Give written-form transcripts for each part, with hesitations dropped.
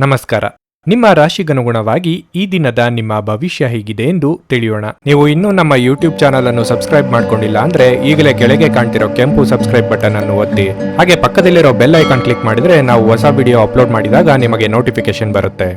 ನಮಸ್ಕಾರ. ನಿಮ್ಮ ರಾಶಿಗನುಗುಣವಾಗಿ ಈ ದಿನದ ನಿಮ್ಮ ಭವಿಷ್ಯ ಹೇಗಿದೆ ಎಂದು ತಿಳಿಯೋಣ. ನೀವು ಇನ್ನೂ ನಮ್ಮ ಯೂಟ್ಯೂಬ್ ಚಾನಲ್ ಅನ್ನು ಸಬ್ಸ್ಕ್ರೈಬ್ ಮಾಡ್ಕೊಂಡಿಲ್ಲ ಅಂದ್ರೆ ಈಗಲೇ ಕೆಳಗೆ ಕಾಣ್ತಿರೋ ಕೆಂಪು ಸಬ್ಸ್ಕ್ರೈಬ್ ಬಟನ್ ಅನ್ನು ಒತ್ತಿ, ಹಾಗೆ ಪಕ್ಕದಲ್ಲಿರೋ ಬೆಲ್ ಐಕಾನ್ ಕ್ಲಿಕ್ ಮಾಡಿದ್ರೆ ನಾವು ಹೊಸ ವಿಡಿಯೋ ಅಪ್ಲೋಡ್ ಮಾಡಿದಾಗ ನಿಮಗೆ ನೋಟಿಫಿಕೇಶನ್ ಬರುತ್ತೆ.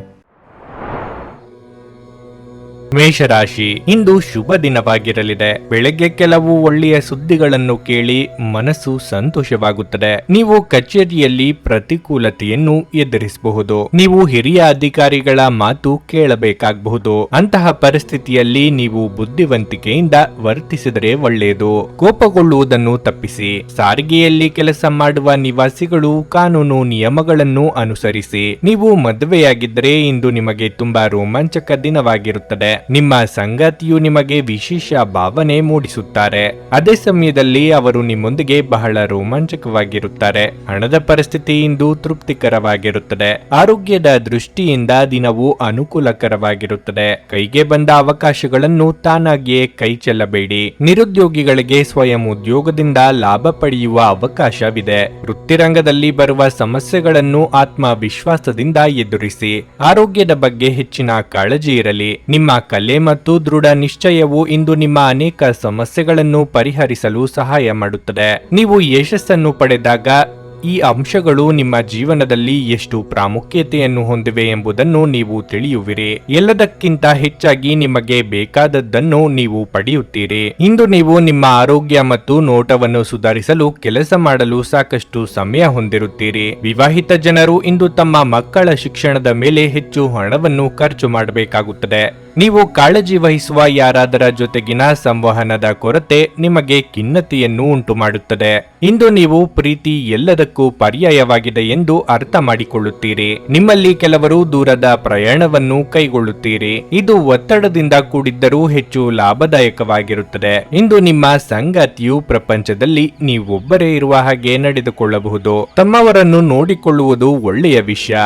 ಮೇಷರಾಶಿ, ಇಂದು ಶುಭ ದಿನವಾಗಿರಲಿದೆ. ಬೆಳಗ್ಗೆ ಕೆಲವು ಒಳ್ಳೆಯ ಸುದ್ದಿಗಳನ್ನು ಕೇಳಿ ಮನಸ್ಸು ಸಂತೋಷವಾಗುತ್ತದೆ. ನೀವು ಕಚೇರಿಯಲ್ಲಿ ಪ್ರತಿಕೂಲತೆಯನ್ನು ಎದುರಿಸಬಹುದು. ನೀವು ಹಿರಿಯ ಅಧಿಕಾರಿಗಳ ಮಾತು ಕೇಳಬೇಕಾಗಬಹುದು. ಅಂತಹ ಪರಿಸ್ಥಿತಿಯಲ್ಲಿ ನೀವು ಬುದ್ಧಿವಂತಿಕೆಯಿಂದ ವರ್ತಿಸಿದರೆ ಒಳ್ಳೆಯದು. ಕೋಪಗೊಳ್ಳುವುದನ್ನು ತಪ್ಪಿಸಿ. ಸಾರಿಗೆಯಲ್ಲಿ ಕೆಲಸ ಮಾಡುವ ನಿವಾಸಿಗಳು ಕಾನೂನು ನಿಯಮಗಳನ್ನು ಅನುಸರಿಸಿ. ನೀವು ಮದುವೆಯಾಗಿದ್ದರೆ ಇಂದು ನಿಮಗೆ ತುಂಬಾ ರೋಮಾಂಚಕ ದಿನವಾಗಿರುತ್ತದೆ. ನಿಮ್ಮ ಸಂಗಾತಿಯು ನಿಮಗೆ ವಿಶೇಷ ಭಾವನೆ ಮೂಡಿಸುತ್ತಾರೆ. ಅದೇ ಸಮಯದಲ್ಲಿ ಅವರು ನಿಮ್ಮೊಂದಿಗೆ ಬಹಳ ರೋಮಾಂಚಕವಾಗಿರುತ್ತಾರೆ. ಹಣದ ಪರಿಸ್ಥಿತಿ ಇಂದು ತೃಪ್ತಿಕರವಾಗಿರುತ್ತದೆ. ಆರೋಗ್ಯದ ದೃಷ್ಟಿಯಿಂದ ದಿನವು ಅನುಕೂಲಕರವಾಗಿರುತ್ತದೆ. ಕೈಗೆ ಬಂದ ಅವಕಾಶಗಳನ್ನು ತಾನಾಗಿಯೇ ಕೈ ಚೆಲ್ಲಬೇಡಿ. ನಿರುದ್ಯೋಗಿಗಳಿಗೆ ಸ್ವಯಂ ಉದ್ಯೋಗದಿಂದ ಲಾಭ ಪಡೆಯುವ ಅವಕಾಶವಿದೆ. ವೃತ್ತಿರಂಗದಲ್ಲಿ ಬರುವ ಸಮಸ್ಯೆಗಳನ್ನು ಆತ್ಮವಿಶ್ವಾಸದಿಂದ ಎದುರಿಸಿ. ಆರೋಗ್ಯದ ಬಗ್ಗೆ ಹೆಚ್ಚಿನ ಕಾಳಜಿ ಇರಲಿ. ನಿಮ್ಮ ಕಲೆ ಮತ್ತು ದೃಢ ನಿಶ್ಚಯವು ಇಂದು ನಿಮ್ಮ ಅನೇಕ ಸಮಸ್ಯೆಗಳನ್ನು ಪರಿಹರಿಸಲು ಸಹಾಯ ಮಾಡುತ್ತದೆ. ನೀವು ಯಶಸ್ಸನ್ನು ಪಡೆದಾಗ ಈ ಅಂಶಗಳು ನಿಮ್ಮ ಜೀವನದಲ್ಲಿ ಎಷ್ಟು ಪ್ರಾಮುಖ್ಯತೆಯನ್ನು ಹೊಂದಿವೆ ಎಂಬುದನ್ನು ನೀವು ತಿಳಿಯುವಿರಿ. ಎಲ್ಲದಕ್ಕಿಂತ ಹೆಚ್ಚಾಗಿ ನಿಮಗೆ ಬೇಕಾದದ್ದನ್ನು ನೀವು ಪಡೆಯುತ್ತೀರಿ. ಇಂದು ನೀವು ನಿಮ್ಮ ಆರೋಗ್ಯ ಮತ್ತು ನೋಟವನ್ನು ಸುಧಾರಿಸಲು ಕೆಲಸ ಮಾಡಲು ಸಾಕಷ್ಟು ಸಮಯ ಹೊಂದಿರುತ್ತೀರಿ. ವಿವಾಹಿತ ಜನರು ಇಂದು ತಮ್ಮ ಮಕ್ಕಳ ಶಿಕ್ಷಣದ ಮೇಲೆ ಹೆಚ್ಚು ಹಣವನ್ನು ಖರ್ಚು ಮಾಡಬೇಕಾಗುತ್ತದೆ. ನೀವು ಕಾಳಜಿ ವಹಿಸುವ ಯಾರಾದರ ಜೊತೆಗಿನ ಸಂವಹನದ ಕೊರತೆ ನಿಮಗೆ ಖಿನ್ನತೆಯನ್ನು ಉಂಟು ಮಾಡುತ್ತದೆ. ಇಂದು ನೀವು ಪ್ರೀತಿ ಎಲ್ಲದಕ್ಕೂ ಪರ್ಯಾಯವಾಗಿದೆ ಎಂದು ಅರ್ಥ ಮಾಡಿಕೊಳ್ಳುತ್ತೀರಿ. ನಿಮ್ಮಲ್ಲಿ ಕೆಲವರು ದೂರದ ಪ್ರಯಾಣವನ್ನು ಕೈಗೊಳ್ಳುತ್ತೀರಿ. ಇದು ಒತ್ತಡದಿಂದ ಕೂಡಿದ್ದರೂ ಹೆಚ್ಚು ಲಾಭದಾಯಕವಾಗಿರುತ್ತದೆ. ಇಂದು ನಿಮ್ಮ ಸಂಗಾತಿಯು ಪ್ರಪಂಚದಲ್ಲಿ ನೀವೊಬ್ಬರೇ ಇರುವ ಹಾಗೆ ನಡೆದುಕೊಳ್ಳಬಹುದು. ತಮ್ಮವರನ್ನು ನೋಡಿಕೊಳ್ಳುವುದು ಒಳ್ಳೆಯ ವಿಷಯ,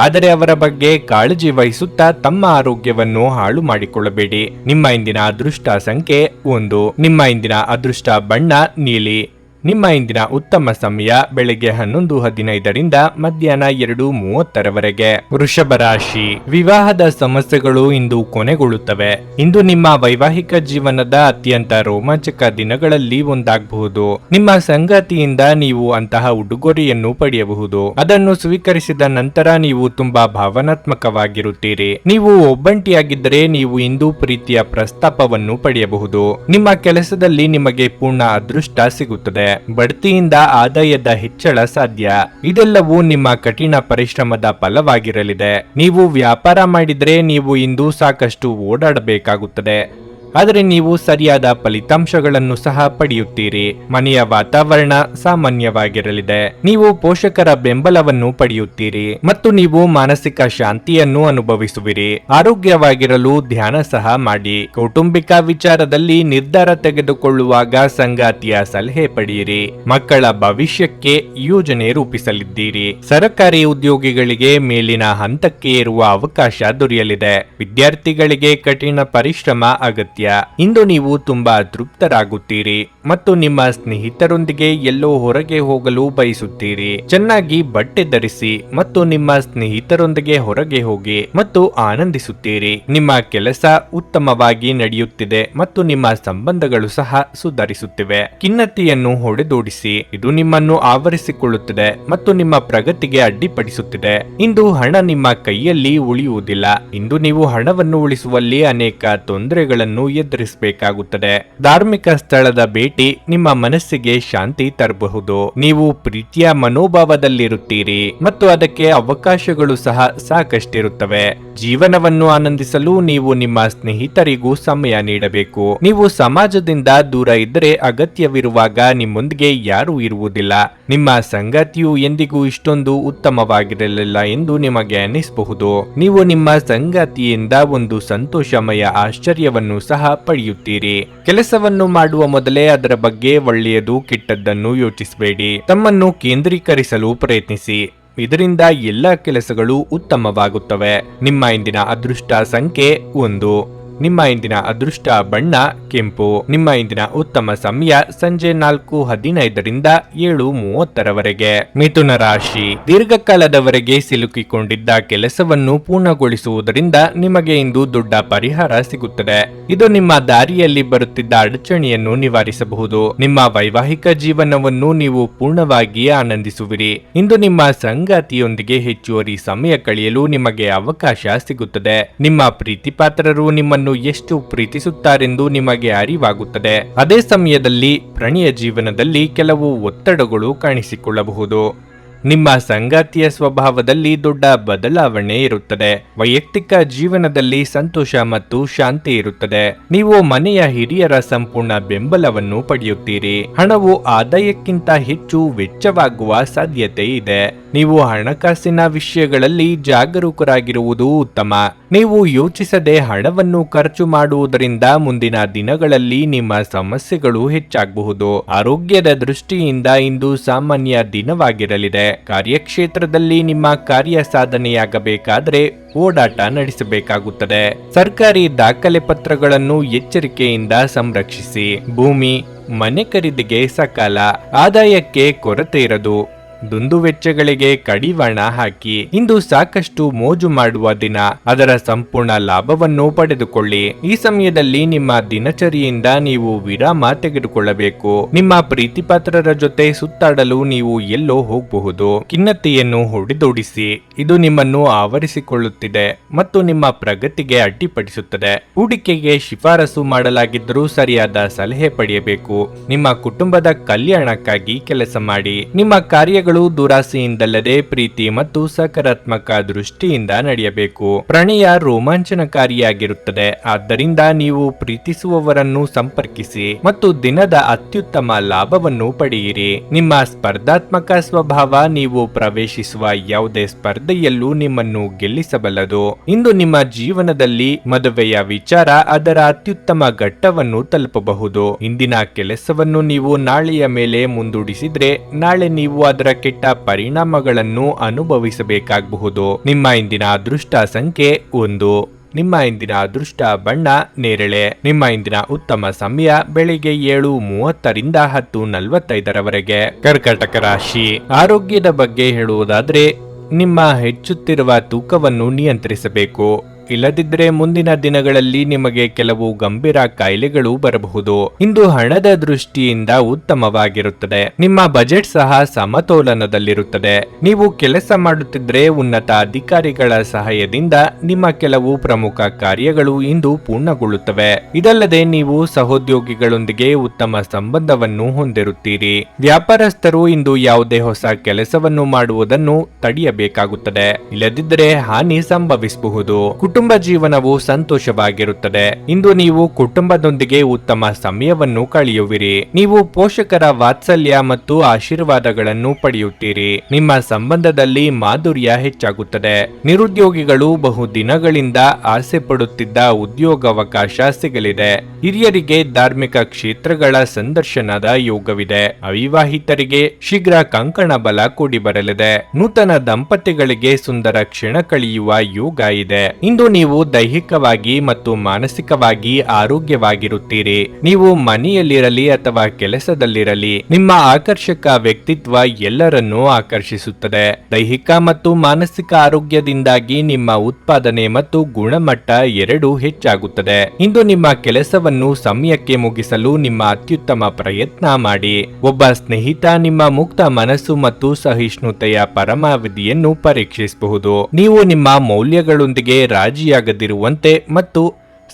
ಆದರೆ ಅವರ ಬಗ್ಗೆ ಕಾಳಜಿ ವಹಿಸುತ್ತಾ ತಮ್ಮ ಆರೋಗ್ಯವನ್ನು ಹಾಳು ಮಾಡಿಕೊಳ್ಳಬೇಡಿ. ನಿಮ್ಮ ಇಂದಿನ ಅದೃಷ್ಟ ಸಂಖ್ಯೆ 1. ನಿಮ್ಮ ಇಂದಿನ ಅದೃಷ್ಟ ಬಣ್ಣ ನೀಲಿ. ನಿಮ್ಮ ಇಂದಿನ ಉತ್ತಮ ಸಮಯ ಬೆಳಗ್ಗೆ 11:15 ಮಧ್ಯಾಹ್ನ 2:30 ವೃಷಭ ರಾಶಿ, ವಿವಾಹದ ಸಮಸ್ಯೆಗಳು ಇಂದು ಕೊನೆಗೊಳ್ಳುತ್ತವೆ. ಇಂದು ನಿಮ್ಮ ವೈವಾಹಿಕ ಜೀವನದ ಅತ್ಯಂತ ರೋಮಾಂಚಕ ದಿನಗಳಲ್ಲಿ ಒಂದಾಗಬಹುದು. ನಿಮ್ಮ ಸಂಗಾತಿಯಿಂದ ನೀವು ಅಂತಹ ಉಡುಗೊರೆಯನ್ನು ಪಡೆಯಬಹುದು. ಅದನ್ನು ಸ್ವೀಕರಿಸಿದ ನಂತರ ನೀವು ತುಂಬಾ ಭಾವನಾತ್ಮಕವಾಗಿರುತ್ತೀರಿ. ನೀವು ಒಬ್ಬಂಟಿಯಾಗಿದ್ದರೆ ನೀವು ಇಂದು ಪ್ರೀತಿಯ ಪ್ರಸ್ತಾಪವನ್ನು ಪಡೆಯಬಹುದು. ನಿಮ್ಮ ಕೆಲಸದಲ್ಲಿ ನಿಮಗೆ ಪೂರ್ಣ ಅದೃಷ್ಟ ಸಿಗುತ್ತದೆ. ಬಡ್ತಿಯಿಂದ ಆದಾಯದ ಹೆಚ್ಚಳ ಸಾಧ್ಯ. ಇದೆಲ್ಲವೂ ನಿಮ್ಮ ಕಠಿಣ ಪರಿಶ್ರಮದ ಫಲವಾಗಿರಲಿದೆ. ನೀವು ವ್ಯಾಪಾರ ಮಾಡಿದ್ರೆ ನೀವು ಇಂದು ಸಾಕಷ್ಟು ಓಡಾಡಬೇಕಾಗುತ್ತದೆ, ಆದರೆ ನೀವು ಸರಿಯಾದ ಫಲಿತಾಂಶಗಳನ್ನು ಸಹ ಪಡೆಯುತ್ತೀರಿ. ಮನೆಯ ವಾತಾವರಣ ಸಾಮಾನ್ಯವಾಗಿರಲಿದೆ. ನೀವು ಪೋಷಕರ ಬೆಂಬಲವನ್ನು ಪಡೆಯುತ್ತೀರಿ ಮತ್ತು ನೀವು ಮಾನಸಿಕ ಶಾಂತಿಯನ್ನು ಅನುಭವಿಸುವಿರಿ. ಆರೋಗ್ಯವಾಗಿರಲು ಧ್ಯಾನ ಸಹ ಮಾಡಿ. ಕೌಟುಂಬಿಕ ವಿಚಾರದಲ್ಲಿ ನಿರ್ಧಾರ ತೆಗೆದುಕೊಳ್ಳುವಾಗ ಸಂಗಾತಿಯ ಸಲಹೆ ಪಡೆಯಿರಿ. ಮಕ್ಕಳ ಭವಿಷ್ಯಕ್ಕೆ ಯೋಜನೆ ರೂಪಿಸಲಿದ್ದೀರಿ. ಸರ್ಕಾರಿ ಉದ್ಯೋಗಿಗಳಿಗೆ ಮೇಲಿನ ಹಂತಕ್ಕೆ ಏರುವ ಅವಕಾಶ ದೊರೆಯಲಿದೆ. ವಿದ್ಯಾರ್ಥಿಗಳಿಗೆ ಕಠಿಣ ಪರಿಶ್ರಮ ಅಗತ್ಯ. ಇಂದು ನೀವು ತುಂಬಾ ತೃಪ್ತರಾಗುತ್ತೀರಿ ಮತ್ತು ನಿಮ್ಮ ಸ್ನೇಹಿತರೊಂದಿಗೆ ಎಲ್ಲೋ ಹೊರಗೆ ಹೋಗಲು ಬಯಸುತ್ತೀರಿ. ಚೆನ್ನಾಗಿ ಬಟ್ಟೆ ಧರಿಸಿ ಮತ್ತು ನಿಮ್ಮ ಸ್ನೇಹಿತರೊಂದಿಗೆ ಹೊರಗೆ ಹೋಗಿ ಮತ್ತು ಆನಂದಿಸುತ್ತೀರಿ. ನಿಮ್ಮ ಕೆಲಸ ಉತ್ತಮವಾಗಿ ನಡೆಯುತ್ತಿದೆ ಮತ್ತು ನಿಮ್ಮ ಸಂಬಂಧಗಳು ಸಹ ಸುಧಾರಿಸುತ್ತಿವೆ. ಖಿನ್ನತೆಯನ್ನು ಹೊಡೆದೋಡಿಸಿ. ಇದು ನಿಮ್ಮನ್ನು ಆವರಿಸಿಕೊಳ್ಳುತ್ತದೆ ಮತ್ತು ನಿಮ್ಮ ಪ್ರಗತಿಗೆ ಅಡ್ಡಿಪಡಿಸುತ್ತಿದೆ. ಇಂದು ಹಣ ನಿಮ್ಮ ಕೈಯಲ್ಲಿ ಉಳಿಯುವುದಿಲ್ಲ. ಇಂದು ನೀವು ಹಣವನ್ನು ಉಳಿಸುವಲ್ಲಿ ಅನೇಕ ತೊಂದರೆಗಳನ್ನು ಎದುರಿಸಬೇಕಾಗುತ್ತದೆ. ಧಾರ್ಮಿಕ ಸ್ಥಳದ ಭೇಟಿ ನಿಮ್ಮ ಮನಸ್ಸಿಗೆ ಶಾಂತಿ ತರಬಹುದು. ನೀವು ಪ್ರೀತಿಯ ಮನೋಭಾವದಲ್ಲಿರುತ್ತೀರಿ ಮತ್ತು ಅದಕ್ಕೆ ಅವಕಾಶಗಳು ಸಹ ಸಾಕಷ್ಟಿರುತ್ತವೆ. ಜೀವನವನ್ನು ಆನಂದಿಸಲು ನೀವು ನಿಮ್ಮ ಸ್ನೇಹಿತರಿಗೂ ಸಮಯ ನೀಡಬೇಕು. ನೀವು ಸಮಾಜದಿಂದ ದೂರ ಇದ್ದರೆ ಅಗತ್ಯವಿರುವಾಗ ನಿಮ್ಮೊಂದಿಗೆ ಯಾರೂ ಇರುವುದಿಲ್ಲ. ನಿಮ್ಮ ಸಂಗಾತಿಯು ಎಂದಿಗೂ ಇಷ್ಟೊಂದು ಉತ್ತಮವಾಗಿರಲಿಲ್ಲ ಎಂದು ನಿಮಗೆ ಅನಿಸಬಹುದು. ನೀವು ನಿಮ್ಮ ಸಂಗಾತಿಯಿಂದ ಒಂದು ಸಂತೋಷಮಯ ಆಶ್ಚರ್ಯವನ್ನು ಸಹ ಪಡೆಯುತ್ತೀರಿ. ಕೆಲಸವನ್ನು ಮಾಡುವ ಮೊದಲೇ ಅದರ ಬಗ್ಗೆ ಒಳ್ಳೆಯದು ಕೆಟ್ಟದ್ದನ್ನು ಯೋಚಿಸಬೇಡಿ. ತಮ್ಮನ್ನು ಕೇಂದ್ರೀಕರಿಸಲು ಪ್ರಯತ್ನಿಸಿ. ಇದರಿಂದ ಎಲ್ಲ ಕೆಲಸಗಳು ಉತ್ತಮವಾಗುತ್ತವೆ. ನಿಮ್ಮ ಇಂದಿನ ಅದೃಷ್ಟ ಸಂಖ್ಯೆ 1. ನಿಮ್ಮ ಇಂದಿನ ಅದೃಷ್ಟ ಬಣ್ಣ ಕೆಂಪು. ನಿಮ್ಮ ಇಂದಿನ ಉತ್ತಮ ಸಮಯ ಸಂಜೆ 4:15ರಿಂದ 7:30ರವರೆಗೆ. ಮಿಥುನ ರಾಶಿ, ದೀರ್ಘಕಾಲದವರೆಗೆ ಸಿಲುಕಿಕೊಂಡಿದ್ದ ಕೆಲಸವನ್ನು ಪೂರ್ಣಗೊಳಿಸುವುದರಿಂದ ನಿಮಗೆ ಇಂದು ದೊಡ್ಡ ಪರಿಹಾರ ಸಿಗುತ್ತದೆ. ಇದು ನಿಮ್ಮ ದಾರಿಯಲ್ಲಿ ಬರುತ್ತಿದ್ದ ಅಡಚಣೆಯನ್ನು ನಿವಾರಿಸಬಹುದು. ನಿಮ್ಮ ವೈವಾಹಿಕ ಜೀವನವನ್ನು ನೀವು ಪೂರ್ಣವಾಗಿ ಆನಂದಿಸುವಿರಿ. ಇಂದು ನಿಮ್ಮ ಸಂಗಾತಿಯೊಂದಿಗೆ ಹೆಚ್ಚುವರಿ ಸಮಯ ಕಳೆಯಲು ನಿಮಗೆ ಅವಕಾಶ ಸಿಗುತ್ತದೆ. ನಿಮ್ಮ ಪ್ರೀತಿಪಾತ್ರರು ನಿಮ್ಮನ್ನು ಎಷ್ಟು ಪ್ರೀತಿಸುತ್ತಾರೆಂದು ನಿಮಗೆ ಅರಿವಾಗುತ್ತದೆ. ಅದೇ ಸಮಯದಲ್ಲಿ ಪ್ರಣಯ ಜೀವನದಲ್ಲಿ ಕೆಲವು ಒತ್ತಡಗಳು ಕಾಣಿಸಿಕೊಳ್ಳಬಹುದು. ನಿಮ್ಮ ಸಂಗಾತಿಯ ಸ್ವಭಾವದಲ್ಲಿ ದೊಡ್ಡ ಬದಲಾವಣೆ ಇರುತ್ತದೆ. ವೈಯಕ್ತಿಕ ಜೀವನದಲ್ಲಿ ಸಂತೋಷ ಮತ್ತು ಶಾಂತಿ ಇರುತ್ತದೆ. ನೀವು ಮನೆಯ ಹಿರಿಯರ ಸಂಪೂರ್ಣ ಬೆಂಬಲವನ್ನು ಪಡೆಯುತ್ತೀರಿ. ಹಣವು ಆದಾಯಕ್ಕಿಂತ ಹೆಚ್ಚು ವೆಚ್ಚವಾಗುವ ಸಾಧ್ಯತೆ ಇದೆ. ನೀವು ಹಣಕಾಸಿನ ವಿಷಯಗಳಲ್ಲಿ ಜಾಗರೂಕರಾಗಿರುವುದು ಉತ್ತಮ. ನೀವು ಯೋಚಿಸದೆ ಹಣವನ್ನು ಖರ್ಚು ಮಾಡುವುದರಿಂದ ಮುಂದಿನ ದಿನಗಳಲ್ಲಿ ನಿಮ್ಮ ಸಮಸ್ಯೆಗಳು ಹೆಚ್ಚಾಗಬಹುದು. ಆರೋಗ್ಯದ ದೃಷ್ಟಿಯಿಂದ ಇಂದು ಸಾಮಾನ್ಯ ದಿನವಾಗಿರಲಿದೆ. ಕಾರ್ಯಕ್ಷೇತ್ರದಲ್ಲಿ ನಿಮ್ಮ ಕಾರ್ಯ ಸಾಧನೆಯಾಗಬೇಕಾದರೆ ಓಡಾಟ ನಡೆಸಬೇಕಾಗುತ್ತದೆ. ಸರ್ಕಾರಿ ದಾಖಲೆ ಪತ್ರಗಳನ್ನು ಎಚ್ಚರಿಕೆಯಿಂದ ಸಂರಕ್ಷಿಸಿ. ಭೂಮಿ, ಮನೆ ಖರೀದಿಗೆ ಸಕಾಲ. ಆದಾಯಕ್ಕೆ ಕೊರತೆ ಇರದು. ದುಂದುವೆಚ್ಚಗಳಿಗೆ ಕಡಿವಾಣ ಹಾಕಿ. ಇಂದು ಸಾಕಷ್ಟು ಮೋಜು ಮಾಡುವ ದಿನ. ಅದರ ಸಂಪೂರ್ಣ ಲಾಭವನ್ನು ಪಡೆದುಕೊಳ್ಳಿ. ಈ ಸಮಯದಲ್ಲಿ ನಿಮ್ಮ ದಿನಚರಿಯಿಂದ ನೀವು ವಿರಾಮ ತೆಗೆದುಕೊಳ್ಳಬೇಕು. ನಿಮ್ಮ ಪ್ರೀತಿಪಾತ್ರರ ಜೊತೆ ಸುತ್ತಾಡಲು ನೀವು ಎಲ್ಲೋ ಹೋಗಬಹುದು. ಖಿನ್ನತೆಯನ್ನು ಹೊಡೆದೋಡಿಸಿ. ಇದು ನಿಮ್ಮನ್ನು ಆವರಿಸಿಕೊಳ್ಳುತ್ತಿದೆ ಮತ್ತು ನಿಮ್ಮ ಪ್ರಗತಿಗೆ ಅಡ್ಡಿಪಡಿಸುತ್ತದೆ. ಹೂಡಿಕೆಗೆ ಶಿಫಾರಸು ಮಾಡಲಾಗಿದ್ದರೂ ಸರಿಯಾದ ಸಲಹೆ ಪಡೆಯಬೇಕು. ನಿಮ್ಮ ಕುಟುಂಬದ ಕಲ್ಯಾಣಕ್ಕಾಗಿ ಕೆಲಸ ಮಾಡಿ. ನಿಮ್ಮ ಕಾರ್ಯಗಳು ದುರಾಸೆಯಿಂದಲ್ಲದೆ ಪ್ರೀತಿ ಮತ್ತು ಸಕಾರಾತ್ಮಕ ದೃಷ್ಟಿಯಿಂದ ನಡೆಯಬೇಕು. ಪ್ರಣಯ ರೋಮಾಂಚನಕಾರಿಯಾಗಿರುತ್ತದೆ. ಆದ್ದರಿಂದ ನೀವು ಪ್ರೀತಿಸುವವರನ್ನು ಸಂಪರ್ಕಿಸಿ ಮತ್ತು ದಿನದ ಅತ್ಯುತ್ತಮ ಲಾಭವನ್ನು ಪಡೆಯಿರಿ. ನಿಮ್ಮ ಸ್ಪರ್ಧಾತ್ಮಕ ಸ್ವಭಾವ ನೀವು ಪ್ರವೇಶಿಸುವ ಯಾವುದೇ ಸ್ಪರ್ಧೆಯಲ್ಲೂ ನಿಮ್ಮನ್ನು ಗೆಲ್ಲಿಸಬಲ್ಲದು. ಇಂದು ನಿಮ್ಮ ಜೀವನದಲ್ಲಿ ಮದುವೆಯ ವಿಚಾರ ಅದರ ಅತ್ಯುತ್ತಮ ಘಟ್ಟವನ್ನು ತಲುಪಬಹುದು. ಇಂದಿನ ಕೆಲಸವನ್ನು ನೀವು ನಾಳೆಯ ಮೇಲೆ ಮುಂದೂಡಿಸಿದ್ರೆ ನಾಳೆ ನೀವು ಅದರ ಕೆಟ್ಟ ಪರಿಣಾಮಗಳನ್ನು ಅನುಭವಿಸಬೇಕಾಗಬಹುದು. ನಿಮ್ಮ ಇಂದಿನ ಅದೃಷ್ಟ ಸಂಖ್ಯೆ 1. ನಿಮ್ಮ ಇಂದಿನ ಅದೃಷ್ಟ ಬಣ್ಣ ನೇರಳೆ. ನಿಮ್ಮ ಇಂದಿನ ಉತ್ತಮ ಸಮಯ ಬೆಳಿಗ್ಗೆ 7:30ರಿಂದ 10:45ರವರೆಗೆ. ಕರ್ಕಾಟಕ ರಾಶಿ, ಆರೋಗ್ಯದ ಬಗ್ಗೆ ಹೇಳುವುದಾದ್ರೆ ನಿಮ್ಮ ಹೆಚ್ಚುತ್ತಿರುವ ತೂಕವನ್ನು ನಿಯಂತ್ರಿಸಬೇಕು. ಇಲ್ಲದಿದ್ದರೆ ಮುಂದಿನ ದಿನಗಳಲ್ಲಿ ನಿಮಗೆ ಕೆಲವು ಗಂಭೀರ ಕಾಯಿಲೆಗಳು ಬರಬಹುದು. ಇಂದು ಹಣದ ದೃಷ್ಟಿಯಿಂದ ಉತ್ತಮವಾಗಿರುತ್ತದೆ. ನಿಮ್ಮ ಬಜೆಟ್ ಸಹ ಸಮತೋಲನದಲ್ಲಿರುತ್ತದೆ. ನೀವು ಕೆಲಸ ಮಾಡುತ್ತಿದ್ದರೆ ಉನ್ನತ ಅಧಿಕಾರಿಗಳ ಸಹಾಯದಿಂದ ನಿಮ್ಮ ಕೆಲವು ಪ್ರಮುಖ ಕಾರ್ಯಗಳು ಇಂದು ಪೂರ್ಣಗೊಳ್ಳುತ್ತವೆ. ಇದಲ್ಲದೆ ನೀವು ಸಹೋದ್ಯೋಗಿಗಳೊಂದಿಗೆ ಉತ್ತಮ ಸಂಬಂಧವನ್ನು ಹೊಂದಿರುತ್ತೀರಿ. ವ್ಯಾಪಾರಸ್ಥರು ಇಂದು ಯಾವುದೇ ಹೊಸ ಕೆಲಸವನ್ನು ಮಾಡುವುದನ್ನು ತಡೆಯಬೇಕಾಗುತ್ತದೆ. ಇಲ್ಲದಿದ್ದರೆ ಹಾನಿ ಸಂಭವಿಸಬಹುದು. ಕುಟುಂಬ ಜೀವನವು ಸಂತೋಷವಾಗಿರುತ್ತದೆ. ಇಂದು ನೀವು ಕುಟುಂಬದೊಂದಿಗೆ ಉತ್ತಮ ಸಮಯವನ್ನು ಕಳೆಯುವಿರಿ. ನೀವು ಪೋಷಕರ ವಾತ್ಸಲ್ಯ ಮತ್ತು ಆಶೀರ್ವಾದಗಳನ್ನು ಪಡೆಯುತ್ತೀರಿ. ನಿಮ್ಮ ಸಂಬಂಧದಲ್ಲಿ ಮಾಧುರ್ಯ ಹೆಚ್ಚಾಗುತ್ತದೆ. ನಿರುದ್ಯೋಗಿಗಳು ಬಹು ದಿನಗಳಿಂದ ಆಸೆ ಪಡುತ್ತಿದ್ದ ಉದ್ಯೋಗಾವಕಾಶ ಸಿಗಲಿದೆ. ಹಿರಿಯರಿಗೆ ಧಾರ್ಮಿಕ ಕ್ಷೇತ್ರಗಳ ಸಂದರ್ಶನದ ಯೋಗವಿದೆ. ಅವಿವಾಹಿತರಿಗೆ ಶೀಘ್ರ ಕಂಕಣ ಬಲ ಕೂಡಿ ಬರಲಿದೆ. ನೂತನ ದಂಪತಿಗಳಿಗೆ ಸುಂದರ ಕ್ಷಣ ಕಳೆಯುವ ಯೋಗ ಇದೆ. ಇಂದು ನೀವು ದೈಹಿಕವಾಗಿ ಮತ್ತು ಮಾನಸಿಕವಾಗಿ ಆರೋಗ್ಯವಾಗಿರುತ್ತೀರಿ. ನೀವು ಮನೆಯಲ್ಲಿರಲಿ ಅಥವಾ ಕೆಲಸದಲ್ಲಿರಲಿ ನಿಮ್ಮ ಆಕರ್ಷಕ ವ್ಯಕ್ತಿತ್ವ ಎಲ್ಲರನ್ನೂ ಆಕರ್ಷಿಸುತ್ತದೆ. ದೈಹಿಕ ಮತ್ತು ಮಾನಸಿಕ ಆರೋಗ್ಯದಿಂದಾಗಿ ನಿಮ್ಮ ಉತ್ಪಾದನೆ ಮತ್ತು ಗುಣಮಟ್ಟ ಎರಡೂ ಹೆಚ್ಚಾಗುತ್ತದೆ. ಇಂದು ನಿಮ್ಮ ಕೆಲಸವನ್ನು ಸಮಯಕ್ಕೆ ಮುಗಿಸಲು ನಿಮ್ಮ ಅತ್ಯುತ್ತಮ ಪ್ರಯತ್ನ ಮಾಡಿ. ಒಬ್ಬ ಸ್ನೇಹಿತ ನಿಮ್ಮ ಮುಕ್ತ ಮನಸ್ಸು ಮತ್ತು ಸಹಿಷ್ಣುತೆಯ ಪರಮಾವಧಿಯನ್ನು ಪರೀಕ್ಷಿಸಬಹುದು. ನೀವು ನಿಮ್ಮ ಮೌಲ್ಯಗಳೊಂದಿಗೆ ರಾಜಿಯಾಗದಿರುವಂತೆ ಮತ್ತು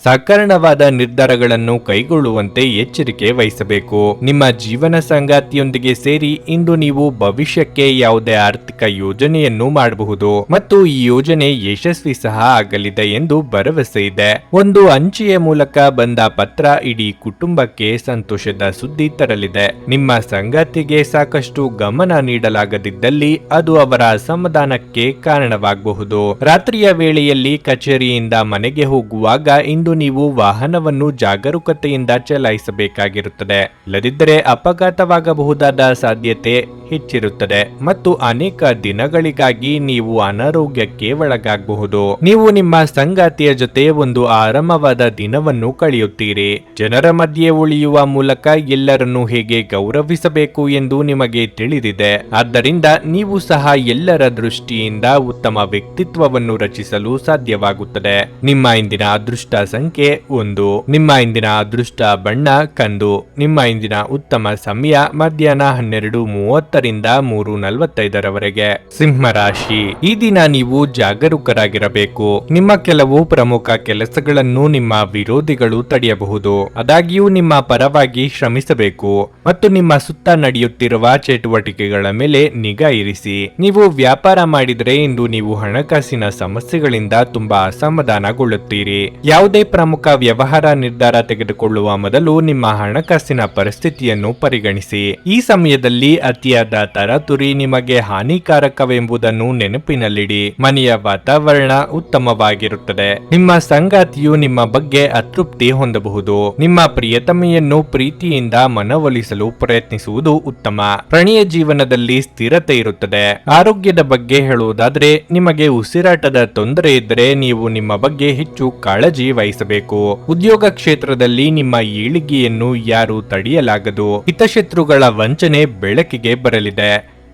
ಸಕಾರಣವಾದ ನಿರ್ಧಾರಗಳನ್ನು ಕೈಗೊಳ್ಳುವಂತೆ ಎಚ್ಚರಿಕೆ ವಹಿಸಬೇಕು. ನಿಮ್ಮ ಜೀವನ ಸಂಗಾತಿಯೊಂದಿಗೆ ಸೇರಿ ಇಂದು ನೀವು ಭವಿಷ್ಯಕ್ಕೆ ಯಾವುದೇ ಆರ್ಥಿಕ ಯೋಜನೆಯನ್ನು ಮಾಡಬಹುದು ಮತ್ತು ಈ ಯೋಜನೆ ಯಶಸ್ವಿ ಸಹ ಆಗಲಿದೆ ಎಂದು ಭರವಸೆ ಇದೆ. ಒಂದು ಅಂಚೆಯ ಮೂಲಕ ಬಂದ ಪತ್ರ ಇಡೀ ಕುಟುಂಬಕ್ಕೆ ಸಂತೋಷದ ಸುದ್ದಿ ತರಲಿದೆ. ನಿಮ್ಮ ಸಂಗಾತಿಗೆ ಸಾಕಷ್ಟು ಗಮನ ನೀಡಲಾಗದಿದ್ದಲ್ಲಿ ಅದು ಅವರ ಅಸಮಾಧಾನಕ್ಕೆ ಕಾರಣವಾಗಬಹುದು. ರಾತ್ರಿಯ ವೇಳೆಯಲ್ಲಿ ಕಚೇರಿಯಿಂದ ಮನೆಗೆ ಹೋಗುವಾಗ ಇಂದು ಇಂದು ನೀವು ವಾಹನವನ್ನು ಜಾಗರೂಕತೆಯಿಂದ ಚಲಾಯಿಸಬೇಕಾಗಿರುತ್ತದೆ. ಇಲ್ಲದಿದ್ದರೆ ಅಪಘಾತವಾಗಬಹುದಾದ ಸಾಧ್ಯತೆ ಹೆಚ್ಚಿರುತ್ತದೆ ಮತ್ತು ಅನೇಕ ದಿನಗಳಿಗಾಗಿ ನೀವು ಅನಾರೋಗ್ಯಕ್ಕೆ ಒಳಗಾಗಬಹುದು. ನೀವು ನಿಮ್ಮ ಸಂಗಾತಿಯ ಜೊತೆ ಒಂದು ಆರಾಮವಾದ ದಿನವನ್ನು ಕಳೆಯುತ್ತೀರಿ. ಜನರ ಮಧ್ಯೆ ಉಳಿಯುವ ಮೂಲಕ ಎಲ್ಲರನ್ನು ಹೇಗೆ ಗೌರವಿಸಬೇಕು ಎಂದು ನಿಮಗೆ ತಿಳಿದಿದೆ. ಆದ್ದರಿಂದ ನೀವು ಸಹ ಎಲ್ಲರ ದೃಷ್ಟಿಯಿಂದ ಉತ್ತಮ ವ್ಯಕ್ತಿತ್ವವನ್ನು ರಚಿಸಲು ಸಾಧ್ಯವಾಗುತ್ತದೆ. ನಿಮ್ಮ ಇಂದಿನ ಅದೃಷ್ಟ ಸಂಖ್ಯೆ 1. ನಿಮ್ಮ ಇಂದಿನ ಅದೃಷ್ಟ ಬಣ್ಣ ಕಂದು. ನಿಮ್ಮ ಇಂದಿನ ಉತ್ತಮ ಸಮಯ ಮಧ್ಯಾಹ್ನ 12:30ರಿಂದ 3:45ರವರೆಗೆ. ಸಿಂಹ ರಾಶಿ, ಈ ದಿನ ನೀವು ಜಾಗರೂಕರಾಗಿರಬೇಕು. ನಿಮ್ಮ ಕೆಲವು ಪ್ರಮುಖ ಕೆಲಸಗಳನ್ನು ನಿಮ್ಮ ವಿರೋಧಿಗಳು ತಡೆಯಬಹುದು. ಆದಾಗ್ಯೂ ನಿಮ್ಮ ಪರವಾಗಿ ಶ್ರಮಿಸಬೇಕು ಮತ್ತು ನಿಮ್ಮ ಸುತ್ತ ನಡೆಯುತ್ತಿರುವ ಚಟುವಟಿಕೆಗಳ ಮೇಲೆ ನಿಗಾ ಇರಿಸಿ. ನೀವು ವ್ಯಾಪಾರ ಮಾಡಿದರೆ ಇಂದು ನೀವು ಹಣಕಾಸಿನ ಸಮಸ್ಯೆಗಳಿಂದ ತುಂಬಾ ಅಸಮಾಧಾನಗೊಳ್ಳುತ್ತೀರಿ. ಯಾವುದೇ ಪ್ರಮುಖ ವ್ಯವಹಾರ ನಿರ್ಧಾರ ತೆಗೆದುಕೊಳ್ಳುವ ಮೊದಲು ನಿಮ್ಮ ಹಣಕಾಸಿನ ಪರಿಸ್ಥಿತಿಯನ್ನು ಪರಿಗಣಿಸಿ. ಈ ಸಮಯದಲ್ಲಿ ಅತಿಯಾದ ತರಾತುರಿ ನಿಮಗೆ ಹಾನಿಕಾರಕವೆಂಬುದನ್ನು ನೆನಪಿನಲ್ಲಿಡಿ. ಮನೆಯ ವಾತಾವರಣ ಉತ್ತಮವಾಗಿರುತ್ತದೆ. ನಿಮ್ಮ ಸಂಗಾತಿಯು ನಿಮ್ಮ ಬಗ್ಗೆ ಅತೃಪ್ತಿ ಹೊಂದಬಹುದು. ನಿಮ್ಮ ಪ್ರಿಯತಮೆಯನ್ನು ಪ್ರೀತಿಯಿಂದ ಮನವೊಲಿಸಲು ಪ್ರಯತ್ನಿಸುವುದು ಉತ್ತಮ. ಪ್ರಣಯ ಜೀವನದಲ್ಲಿ ಸ್ಥಿರತೆ ಇರುತ್ತದೆ. ಆರೋಗ್ಯದ ಬಗ್ಗೆ ಹೇಳುವುದಾದ್ರೆ, ನಿಮಗೆ ಉಸಿರಾಟದ ತೊಂದರೆ ಇದ್ದರೆ ನೀವು ನಿಮ್ಮ ಬಗ್ಗೆ ಹೆಚ್ಚು ಕಾಳಜಿ ವಹಿಸಬೇಕು. ಉದ್ಯೋಗ ಕ್ಷೇತ್ರದಲ್ಲಿ ನಿಮ್ಮ ಏಳಿಗೆಯನ್ನು ಯಾರು ತಡೆಯಲಾಗದು. ಹಿತಶತ್ರುಗಳ ವಂಚನೆ ಬೆಳಕಿಗೆ ಬರಲಿದೆ.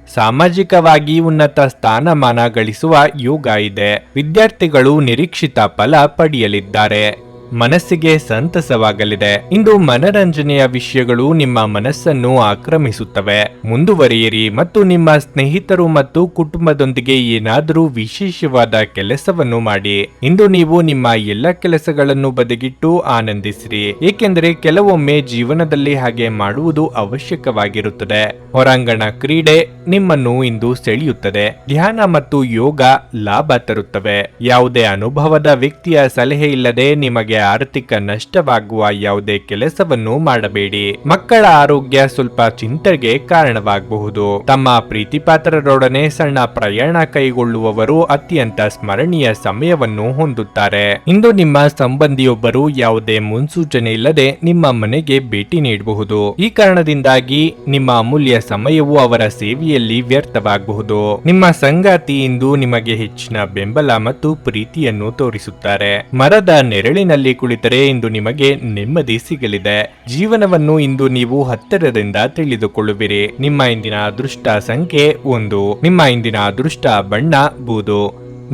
ಸಾಮಾಜಿಕವಾಗಿ ಉನ್ನತ ಸ್ಥಾನಮಾನ ಗಳಿಸುವ ಯೋಗ ಇದೆ. ವಿದ್ಯಾರ್ಥಿಗಳು ನಿರೀಕ್ಷಿತ ಫಲ ಪಡೆಯಲಿದ್ದಾರೆ. ಮನಸ್ಸಿಗೆ ಸಂತಸವಾಗಲಿದೆ. ಇಂದು ಮನರಂಜನೆಯ ವಿಷಯಗಳು ನಿಮ್ಮ ಮನಸ್ಸನ್ನು ಆಕ್ರಮಿಸುತ್ತವೆ. ಮುಂದುವರಿಯಿರಿ ಮತ್ತು ನಿಮ್ಮ ಸ್ನೇಹಿತರು ಮತ್ತು ಕುಟುಂಬದೊಂದಿಗೆ ಏನಾದರೂ ವಿಶೇಷವಾದ ಕೆಲಸವನ್ನು ಮಾಡಿ. ಇಂದು ನೀವು ನಿಮ್ಮ ಎಲ್ಲ ಕೆಲಸಗಳನ್ನು ಬದಿಗಿಟ್ಟು ಆನಂದಿಸಿರಿ, ಏಕೆಂದರೆ ಕೆಲವೊಮ್ಮೆ ಜೀವನದಲ್ಲಿ ಹಾಗೆ ಮಾಡುವುದು ಅವಶ್ಯಕವಾಗಿರುತ್ತದೆ. ಹೊರಾಂಗಣ ಕ್ರೀಡೆ ನಿಮ್ಮನ್ನು ಇಂದು ಸೆಳೆಯುತ್ತದೆ. ಧ್ಯಾನ ಮತ್ತು ಯೋಗ ಲಾಭ ತರುತ್ತವೆ. ಯಾವುದೇ ಅನುಭವದ ವ್ಯಕ್ತಿಯ ಸಲಹೆ ಇಲ್ಲದೆ ನಿಮಗೆ ಆರ್ಥಿಕ ನಷ್ಟವಾಗುವ ಯಾವುದೇ ಕೆಲಸವನ್ನು ಮಾಡಬೇಡಿ. ಮಕ್ಕಳ ಆರೋಗ್ಯ ಸ್ವಲ್ಪ ಚಿಂತೆಗೆ ಕಾರಣವಾಗಬಹುದು. ತಮ್ಮ ಪ್ರೀತಿಪಾತ್ರರೊಡನೆ ಸಣ್ಣ ಪ್ರಯಾಣ ಕೈಗೊಳ್ಳುವವರು ಅತ್ಯಂತ ಸ್ಮರಣೀಯ ಸಮಯವನ್ನು ಹೊಂದುತ್ತಾರೆ. ಇಂದು ನಿಮ್ಮ ಸಂಬಂಧಿಯೊಬ್ಬರು ಯಾವುದೇ ಮುನ್ಸೂಚನೆ ಇಲ್ಲದೆ ನಿಮ್ಮ ಮನೆಗೆ ಭೇಟಿ ನೀಡಬಹುದು. ಈ ಕಾರಣದಿಂದಾಗಿ ನಿಮ್ಮ ಅಮೂಲ್ಯ ಸಮಯವು ಅವರ ಸೇವೆಯಲ್ಲಿ ವ್ಯರ್ಥವಾಗಬಹುದು. ನಿಮ್ಮ ಸಂಗಾತಿ ಇಂದು ನಿಮಗೆ ಹೆಚ್ಚಿನ ಬೆಂಬಲ ಮತ್ತು ಪ್ರೀತಿಯನ್ನು ತೋರಿಸುತ್ತಾರೆ. ಮರದ ನೆರಳಿನಲ್ಲಿ ಕುಳಿತರೆ ಇಂದು ನಿಮಗೆ ನೆಮ್ಮದಿ ಸಿಗಲಿದೆ. ಜೀವನವನ್ನು ಇಂದು ನೀವು ಹತ್ತಿರದಿಂದ ತಿಳಿದುಕೊಳ್ಳುವಿರಿ. ನಿಮ್ಮ ಇಂದಿನ ಅದೃಷ್ಟ ಸಂಖ್ಯೆ 1. ನಿಮ್ಮ ಇಂದಿನ ಅದೃಷ್ಟ ಬಣ್ಣ ಬೂದು.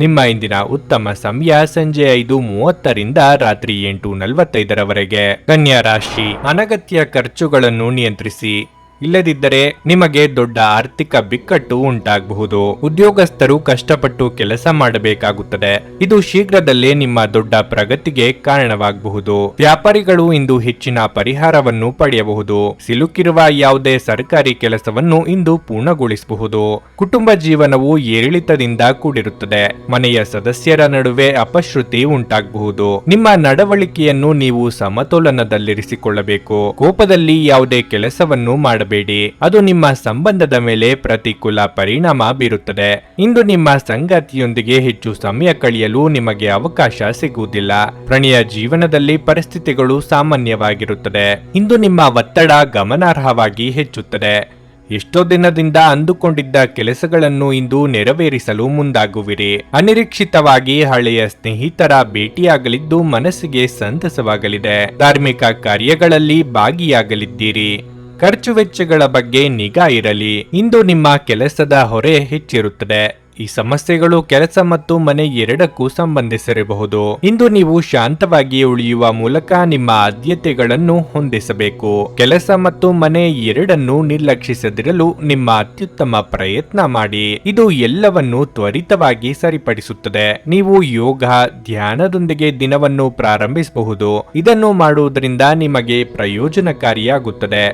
ನಿಮ್ಮ ಇಂದಿನ ಉತ್ತಮ ಸಮಯ ಸಂಜೆ 5:30ರಿಂದ ರಾತ್ರಿ 8:45ರವರೆಗೆ. ಕನ್ಯಾ ರಾಶಿ, ಅನಗತ್ಯ ಖರ್ಚುಗಳನ್ನು ನಿಯಂತ್ರಿಸಿ. ಇಲ್ಲದಿದ್ದರೆ ನಿಮಗೆ ದೊಡ್ಡ ಆರ್ಥಿಕ ಬಿಕ್ಕಟ್ಟು ಉಂಟಾಗಬಹುದು. ಉದ್ಯೋಗಸ್ಥರು ಕಷ್ಟಪಟ್ಟು ಕೆಲಸ ಮಾಡಬೇಕಾಗುತ್ತದೆ. ಇದು ಶೀಘ್ರದಲ್ಲೇ ನಿಮ್ಮ ದೊಡ್ಡ ಪ್ರಗತಿಗೆ ಕಾರಣವಾಗಬಹುದು. ವ್ಯಾಪಾರಿಗಳು ಇಂದು ಹೆಚ್ಚಿನ ಪರಿಹಾರವನ್ನು ಪಡೆಯಬಹುದು. ಸಿಲುಕಿರುವ ಯಾವುದೇ ಸರ್ಕಾರಿ ಕೆಲಸವನ್ನು ಇಂದು ಪೂರ್ಣಗೊಳಿಸಬಹುದು. ಕುಟುಂಬ ಜೀವನವು ಏರಿಳಿತದಿಂದ ಕೂಡಿರುತ್ತದೆ. ಮನೆಯ ಸದಸ್ಯರ ನಡುವೆ ಅಪಶ್ರುತಿ ಉಂಟಾಗಬಹುದು. ನಿಮ್ಮ ನಡವಳಿಕೆಯನ್ನು ನೀವು ಸಮತೋಲನದಲ್ಲಿರಿಸಿಕೊಳ್ಳಬೇಕು. ಕೋಪದಲ್ಲಿ ಯಾವುದೇ ಕೆಲಸವನ್ನು ಮಾಡಬೇಕು. ಅದು ನಿಮ್ಮ ಸಂಬಂಧದ ಮೇಲೆ ಪ್ರತಿಕೂಲ ಪರಿಣಾಮ ಬೀರುತ್ತದೆ. ಇಂದು ನಿಮ್ಮ ಸಂಗಾತಿಯೊಂದಿಗೆ ಹೆಚ್ಚು ಸಮಯ ಕಳೆಯಲು ನಿಮಗೆ ಅವಕಾಶ ಸಿಗುವುದಿಲ್ಲ. ಪ್ರಣಯ ಜೀವನದಲ್ಲಿ ಪರಿಸ್ಥಿತಿಗಳು ಸಾಮಾನ್ಯವಾಗಿರುತ್ತದೆ. ಇಂದು ನಿಮ್ಮ ಒತ್ತಡ ಗಮನಾರ್ಹವಾಗಿ ಹೆಚ್ಚುತ್ತದೆ. ಎಷ್ಟೋ ದಿನದಿಂದ ಅಂದುಕೊಂಡಿದ್ದ ಕೆಲಸಗಳನ್ನು ಇಂದು ನೆರವೇರಿಸಲು ಮುಂದಾಗುವಿರಿ. ಅನಿರೀಕ್ಷಿತವಾಗಿ ಹಳೆಯ ಸ್ನೇಹಿತರ ಭೇಟಿಯಾಗಲಿದ್ದು ಮನಸ್ಸಿಗೆ ಸಂತಸವಾಗಲಿದೆ. ಧಾರ್ಮಿಕ ಕಾರ್ಯಗಳಲ್ಲಿ ಭಾಗಿಯಾಗಲಿದ್ದೀರಿ. ಖರ್ಚು ವೆಚ್ಚಗಳ ಬಗ್ಗೆ ನಿಗಾ ಇರಲಿ. ಇಂದು ನಿಮ್ಮ ಕೆಲಸದ ಹೊರೆ ಹೆಚ್ಚಿರುತ್ತದೆ. ಈ ಸಮಸ್ಯೆಗಳು ಕೆಲಸ ಮತ್ತು ಮನೆ ಎರಡಕ್ಕೂ ಸಂಬಂಧಿಸಿರಬಹುದು. ಇಂದು ನೀವು ಶಾಂತವಾಗಿ ಉಳಿಯುವ ಮೂಲಕ ನಿಮ್ಮ ಆದ್ಯತೆಗಳನ್ನು ಹೊಂದಿಸಬೇಕು. ಕೆಲಸ ಮತ್ತು ಮನೆ ಎರಡನ್ನೂ ನಿರ್ಲಕ್ಷಿಸದಿರಲು ನಿಮ್ಮ ಅತ್ಯುತ್ತಮ ಪ್ರಯತ್ನ ಮಾಡಿ. ಇದು ಎಲ್ಲವನ್ನು ತ್ವರಿತವಾಗಿ ಸರಿಪಡಿಸುತ್ತದೆ. ನೀವು ಯೋಗ, ಧ್ಯಾನದೊಂದಿಗೆ ದಿನವನ್ನು ಪ್ರಾರಂಭಿಸಬಹುದು. ಇದನ್ನು ಮಾಡುವುದರಿಂದ ನಿಮಗೆ ಪ್ರಯೋಜನಕಾರಿಯಾಗುತ್ತದೆ.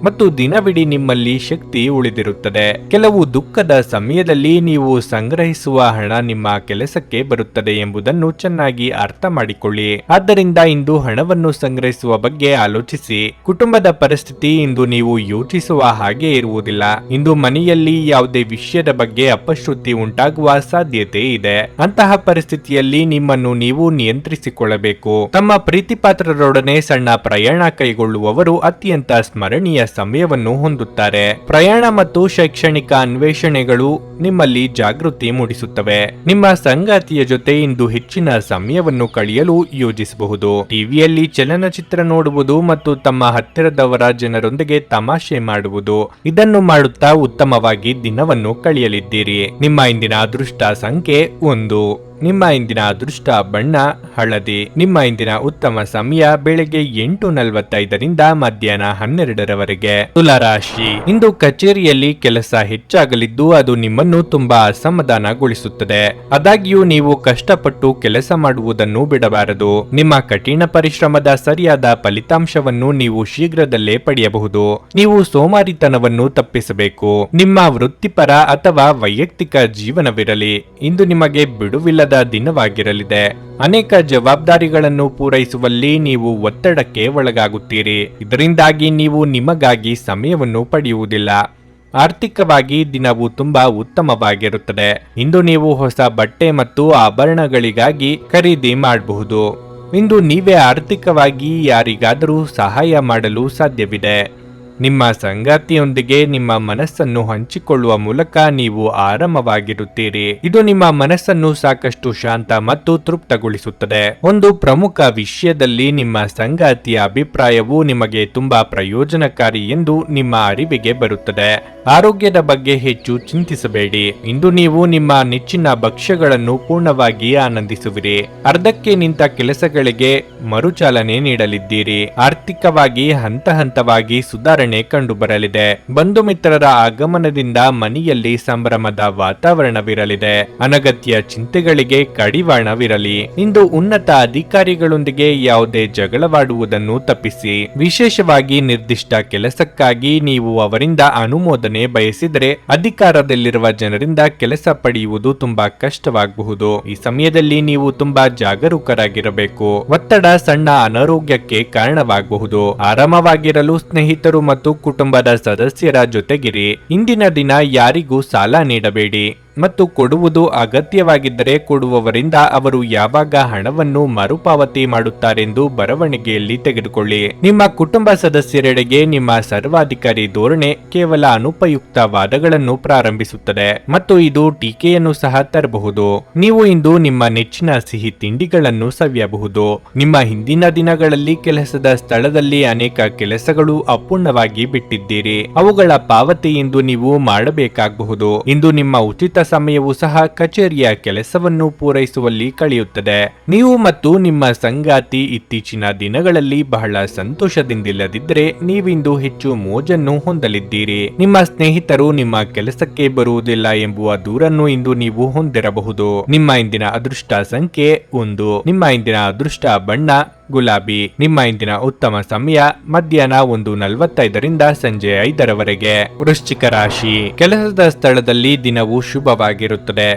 ಮತ್ತು ದಿನವಿಡೀ ನಿಮ್ಮಲ್ಲಿ ಶಕ್ತಿ ಉಳಿದಿರುತ್ತದೆ. ಕೆಲವು ದುಃಖದ ಸಮಯದಲ್ಲಿ ನೀವು ಸಂಗ್ರಹಿಸುವ ಹಣ ನಿಮ್ಮ ಕೆಲಸಕ್ಕೆ ಬರುತ್ತದೆ ಎಂಬುದನ್ನು ಚೆನ್ನಾಗಿ ಅರ್ಥ ಮಾಡಿಕೊಳ್ಳಿ. ಆದ್ದರಿಂದ ಇಂದು ಹಣವನ್ನು ಸಂಗ್ರಹಿಸುವ ಬಗ್ಗೆ ಆಲೋಚಿಸಿ. ಕುಟುಂಬದ ಪರಿಸ್ಥಿತಿ ಇಂದು ನೀವು ಯೋಚಿಸುವ ಹಾಗೆ ಇರುವುದಿಲ್ಲ. ಇಂದು ಮನೆಯಲ್ಲಿ ಯಾವುದೇ ವಿಷಯದ ಬಗ್ಗೆ ಅಪಶ್ರುತಿ ಉಂಟಾಗುವ ಸಾಧ್ಯತೆ ಇದೆ. ಅಂತಹ ಪರಿಸ್ಥಿತಿಯಲ್ಲಿ ನಿಮ್ಮನ್ನು ನೀವು ನಿಯಂತ್ರಿಸಿಕೊಳ್ಳಬೇಕು. ತಮ್ಮ ಪ್ರೀತಿಪಾತ್ರರೊಡನೆ ಸಣ್ಣ ಪ್ರಯಾಣ ಕೈಗೊಳ್ಳುವವರು ಅತ್ಯಂತ ಸ್ಮರಣೀಯ ಸಮಯವನ್ನು ಹೊಂದುತ್ತಾರೆ. ಪ್ರಯಾಣ ಮತ್ತು ಶೈಕ್ಷಣಿಕ ಅನ್ವೇಷಣೆಗಳು ನಿಮ್ಮಲ್ಲಿ ಜಾಗೃತಿ ಮೂಡಿಸುತ್ತವೆ. ನಿಮ್ಮ ಸಂಗಾತಿಯ ಜೊತೆ ಇಂದು ಹೆಚ್ಚಿನ ಸಮಯವನ್ನು ಕಳೆಯಲು ಯೋಜಿಸಬಹುದು. ಟಿವಿಯಲ್ಲಿ ಚಲನಚಿತ್ರ ನೋಡುವುದು ಮತ್ತು ತಮ್ಮ ಹತ್ತಿರದವರ ಜನರೊಂದಿಗೆ ತಮಾಷೆ ಮಾಡುವುದು, ಇದನ್ನು ಮಾಡುತ್ತಾ ಉತ್ತಮವಾಗಿ ದಿನವನ್ನು ಕಳೆಯಲಿದ್ದೀರಿ. ನಿಮ್ಮ ಇಂದಿನ ಅದೃಷ್ಟ ಸಂಖ್ಯೆ 1. ನಿಮ್ಮ ಇಂದಿನ ಅದೃಷ್ಟ ಬಣ್ಣ ಹಳದಿ. ನಿಮ್ಮ ಇಂದಿನ ಉತ್ತಮ ಸಮಯ ಬೆಳಗ್ಗೆ 8:45ರಿಂದ ಮಧ್ಯಾಹ್ನ 12ರವರೆಗೆ. ತುಲಾ ರಾಶಿ, ಇಂದು ಕಚೇರಿಯಲ್ಲಿ ಕೆಲಸ ಹೆಚ್ಚಾಗಲಿದ್ದು ಅದು ನಿಮ್ಮನ್ನು ತುಂಬಾ ಅಸಮಾಧಾನಗೊಳಿಸುತ್ತದೆ. ಆದಾಗ್ಯೂ ನೀವು ಕಷ್ಟಪಟ್ಟು ಕೆಲಸ ಮಾಡುವುದನ್ನು ಬಿಡಬಾರದು. ನಿಮ್ಮ ಕಠಿಣ ಪರಿಶ್ರಮದ ಸರಿಯಾದ ಫಲಿತಾಂಶವನ್ನು ನೀವು ಶೀಘ್ರದಲ್ಲೇ ಪಡೆಯಬಹುದು. ನೀವು ಸೋಮಾರಿತನವನ್ನು ತಪ್ಪಿಸಬೇಕು. ನಿಮ್ಮ ವೃತ್ತಿಪರ ಅಥವಾ ವೈಯಕ್ತಿಕ ಜೀವನವಿರಲಿ, ಇಂದು ನಿಮಗೆ ಬಿಡುವಿಲ್ಲದ ದಿನವಾಗಿರಲಿದೆ. ಅನೇಕ ಜವಾಬ್ದಾರಿಗಳನ್ನು ಪೂರೈಸುವಲ್ಲಿ ನೀವು ಒತ್ತಡಕ್ಕೆ ಒಳಗಾಗುತ್ತೀರಿ. ಇದರಿಂದಾಗಿ ನೀವು ನಿಮಗಾಗಿ ಸಮಯವನ್ನು ಪಡೆಯುವುದಿಲ್ಲ. ಆರ್ಥಿಕವಾಗಿ ದಿನವು ತುಂಬಾ ಉತ್ತಮವಾಗಿರುತ್ತದೆ. ಇಂದು ನೀವು ಹೊಸ ಬಟ್ಟೆ ಮತ್ತು ಆಭರಣಗಳಿಗಾಗಿ ಖರೀದಿ ಮಾಡಬಹುದು. ಇಂದು ನೀವೇ ಆರ್ಥಿಕವಾಗಿ ಯಾರಿಗಾದರೂ ಸಹಾಯ ಮಾಡಲು ಸಾಧ್ಯವಿದೆ. ನಿಮ್ಮ ಸಂಗಾತಿಯೊಂದಿಗೆ ನಿಮ್ಮ ಮನಸ್ಸನ್ನು ಹಂಚಿಕೊಳ್ಳುವ ಮೂಲಕ ನೀವು ಆರಾಮವಾಗಿರುತ್ತೀರಿ. ಇದು ನಿಮ್ಮ ಮನಸ್ಸನ್ನು ಸಾಕಷ್ಟು ಶಾಂತ ಮತ್ತು ತೃಪ್ತಗೊಳಿಸುತ್ತದೆ. ಒಂದು ಪ್ರಮುಖ ವಿಷಯದಲ್ಲಿ ನಿಮ್ಮ ಸಂಗಾತಿಯ ಅಭಿಪ್ರಾಯವು ನಿಮಗೆ ತುಂಬಾ ಪ್ರಯೋಜನಕಾರಿ ಎಂದು ನಿಮ್ಮ ಅರಿವಿಗೆ ಬರುತ್ತದೆ. ಆರೋಗ್ಯದ ಬಗ್ಗೆ ಹೆಚ್ಚು ಚಿಂತಿಸಬೇಡಿ. ಇಂದು ನೀವು ನಿಮ್ಮ ನೆಚ್ಚಿನ ಭಕ್ಷ್ಯಗಳನ್ನು ಪೂರ್ಣವಾಗಿ ಆನಂದಿಸುವಿರಿ. ಅರ್ಧಕ್ಕೆ ನಿಂತ ಕೆಲಸಗಳಿಗೆ ಮರುಚಾಲನೆ ನೀಡಲಿದ್ದೀರಿ. ಆರ್ಥಿಕವಾಗಿ ಹಂತ ಹಂತವಾಗಿ ಸುಧಾರಣೆ ಕಂಡುಬರಲಿದೆ. ಬಂಧು ಮಿತ್ರರ ಆಗಮನದಿಂದ ಮನೆಯಲ್ಲಿ ಸಂಭ್ರಮದ ವಾತಾವರಣವಿರಲಿದೆ. ಅನಗತ್ಯ ಚಿಂತೆಗಳಿಗೆ ಕಡಿವಾಣವಿರಲಿ. ಇಂದು ಉನ್ನತ ಅಧಿಕಾರಿಗಳೊಂದಿಗೆ ಯಾವುದೇ ಜಗಳವಾಡುವುದನ್ನು ತಪ್ಪಿಸಿ. ವಿಶೇಷವಾಗಿ ನಿರ್ದಿಷ್ಟ ಕೆಲಸಕ್ಕಾಗಿ ನೀವು ಅವರಿಂದ ಅನುಮೋದನೆ ಬಯಸಿದರೆ ಅಧಿಕಾರದಲ್ಲಿರುವ ಜನರಿಂದ ಕೆಲಸ ಪಡೆಯುವುದು ತುಂಬಾ ಕಷ್ಟವಾಗಬಹುದು. ಈ ಸಮಯದಲ್ಲಿ ನೀವು ತುಂಬಾ ಜಾಗರೂಕರಾಗಿರಬೇಕು. ಒತ್ತಡ ಸಣ್ಣ ಅನಾರೋಗ್ಯಕ್ಕೆ ಕಾರಣವಾಗಬಹುದು. ಆರಾಮವಾಗಿರಲು ಸ್ನೇಹಿತರು ಮತ್ತು ಕುಟುಂಬದ ಸದಸ್ಯರ ಜೊತೆಗಿರಿ. ಇಂದಿನ ದಿನ ಯಾರಿಗೂ ಸಾಲ ನೀಡಬೇಡಿ ಮತ್ತು ಕೊಡುವುದು ಅಗತ್ಯವಾಗಿದ್ದರೆ ಕೊಡುವವರಿಂದ ಅವರು ಯಾವಾಗ ಹಣವನ್ನು ಮರುಪಾವತಿ ಮಾಡುತ್ತಾರೆಂದು ಬರವಣಿಗೆಯಲ್ಲಿ ತೆಗೆದುಕೊಳ್ಳಿ. ನಿಮ್ಮ ಕುಟುಂಬ ಸದಸ್ಯರೆಡೆಗೆ ನಿಮ್ಮ ಸರ್ವಾಧಿಕಾರಿ ಧೋರಣೆ ಕೇವಲ ಅನುಪಯುಕ್ತ ವಾದಗಳನ್ನು ಪ್ರಾರಂಭಿಸುತ್ತದೆ ಮತ್ತು ಇದು ಟೀಕೆಯನ್ನು ಸಹ ತರಬಹುದು. ನೀವು ಇಂದು ನಿಮ್ಮ ನೆಚ್ಚಿನ ಸಿಹಿ ತಿಂಡಿಗಳನ್ನು ಸವಿಯಬಹುದು. ನಿಮ್ಮ ಹಿಂದಿನ ದಿನಗಳಲ್ಲಿ ಕೆಲಸದ ಸ್ಥಳದಲ್ಲಿ ಅನೇಕ ಕೆಲಸಗಳು ಅಪೂರ್ಣವಾಗಿ ಬಿಟ್ಟಿದ್ದೀರಿ. ಅವುಗಳ ಪಾವತಿ ಇಂದು ನೀವು ಮಾಡಬೇಕಾಗಬಹುದು. ಇಂದು ನಿಮ್ಮ ಉಚಿತ ಸಮಯವು ಸಹ ಕಚೇರಿಯ ಕೆಲಸವನ್ನು ಪೂರೈಸುವಲ್ಲಿ ಕಳೆಯುತ್ತದೆ. ನೀವು ಮತ್ತು ನಿಮ್ಮ ಸಂಗಾತಿ ಇತ್ತೀಚಿನ ದಿನಗಳಲ್ಲಿ ಬಹಳ ಸಂತೋಷದಿಂದಿಲ್ಲದಿದ್ದರೆ ನೀವಿಂದು ಹೆಚ್ಚು ಮೋಜನ್ನು ಹೊಂದಲಿದ್ದೀರಿ. ನಿಮ್ಮ ಸ್ನೇಹಿತರು ನಿಮ್ಮ ಕೆಲಸಕ್ಕೆ ಬರುವುದಿಲ್ಲ ಎಂಬುವ ದೂರನ್ನು ಇಂದು ನೀವು ಹೊಂದಿರಬಹುದು. ನಿಮ್ಮ ಇಂದಿನ ಅದೃಷ್ಟ ಸಂಖ್ಯೆ 1. ನಿಮ್ಮ ಇಂದಿನ ಅದೃಷ್ಟ ಬಣ್ಣ ಗುಲಾಬಿ. ನಿಮ್ಮ ಇಂದಿನ ಉತ್ತಮ ಸಮಯ ಮಧ್ಯಾಹ್ನ 1:45ರಿಂದ ಸಂಜೆ 5ರವರೆಗೆ. ವೃಶ್ಚಿಕ ರಾಶಿ, ಕೆಲಸದ ಸ್ಥಳದಲ್ಲಿ ದಿನವು ಶುಭವಾಗಿರುತ್ತದೆ.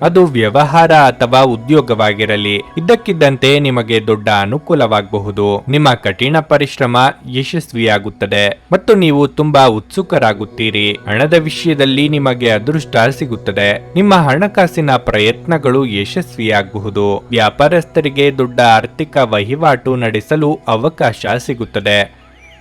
ಅದು ವ್ಯವಹಾರ ಅಥವಾ ಉದ್ಯೋಗವಾಗಿರಲಿ. ಇದ್ದಕ್ಕಿದ್ದಂತೆ ನಿಮಗೆ ದೊಡ್ಡ ಅನುಕೂಲವಾಗಬಹುದು. ನಿಮ್ಮ ಕಠಿಣ ಪರಿಶ್ರಮ ಯಶಸ್ವಿಯಾಗುತ್ತದೆ ಮತ್ತು ನೀವು ತುಂಬಾ ಉತ್ಸುಕರಾಗುತ್ತೀರಿ. ಹಣದ ವಿಷಯದಲ್ಲಿ ನಿಮಗೆ ಅದೃಷ್ಟ ಸಿಗುತ್ತದೆ. ನಿಮ್ಮ ಹಣಕಾಸಿನ ಪ್ರಯತ್ನಗಳು ಯಶಸ್ವಿಯಾಗಬಹುದು. ವ್ಯಾಪಾರಸ್ಥರಿಗೆ ದೊಡ್ಡ ಆರ್ಥಿಕ ವಹಿವಾಟು ನಡೆಸಲು ಅವಕಾಶ ಸಿಗುತ್ತದೆ.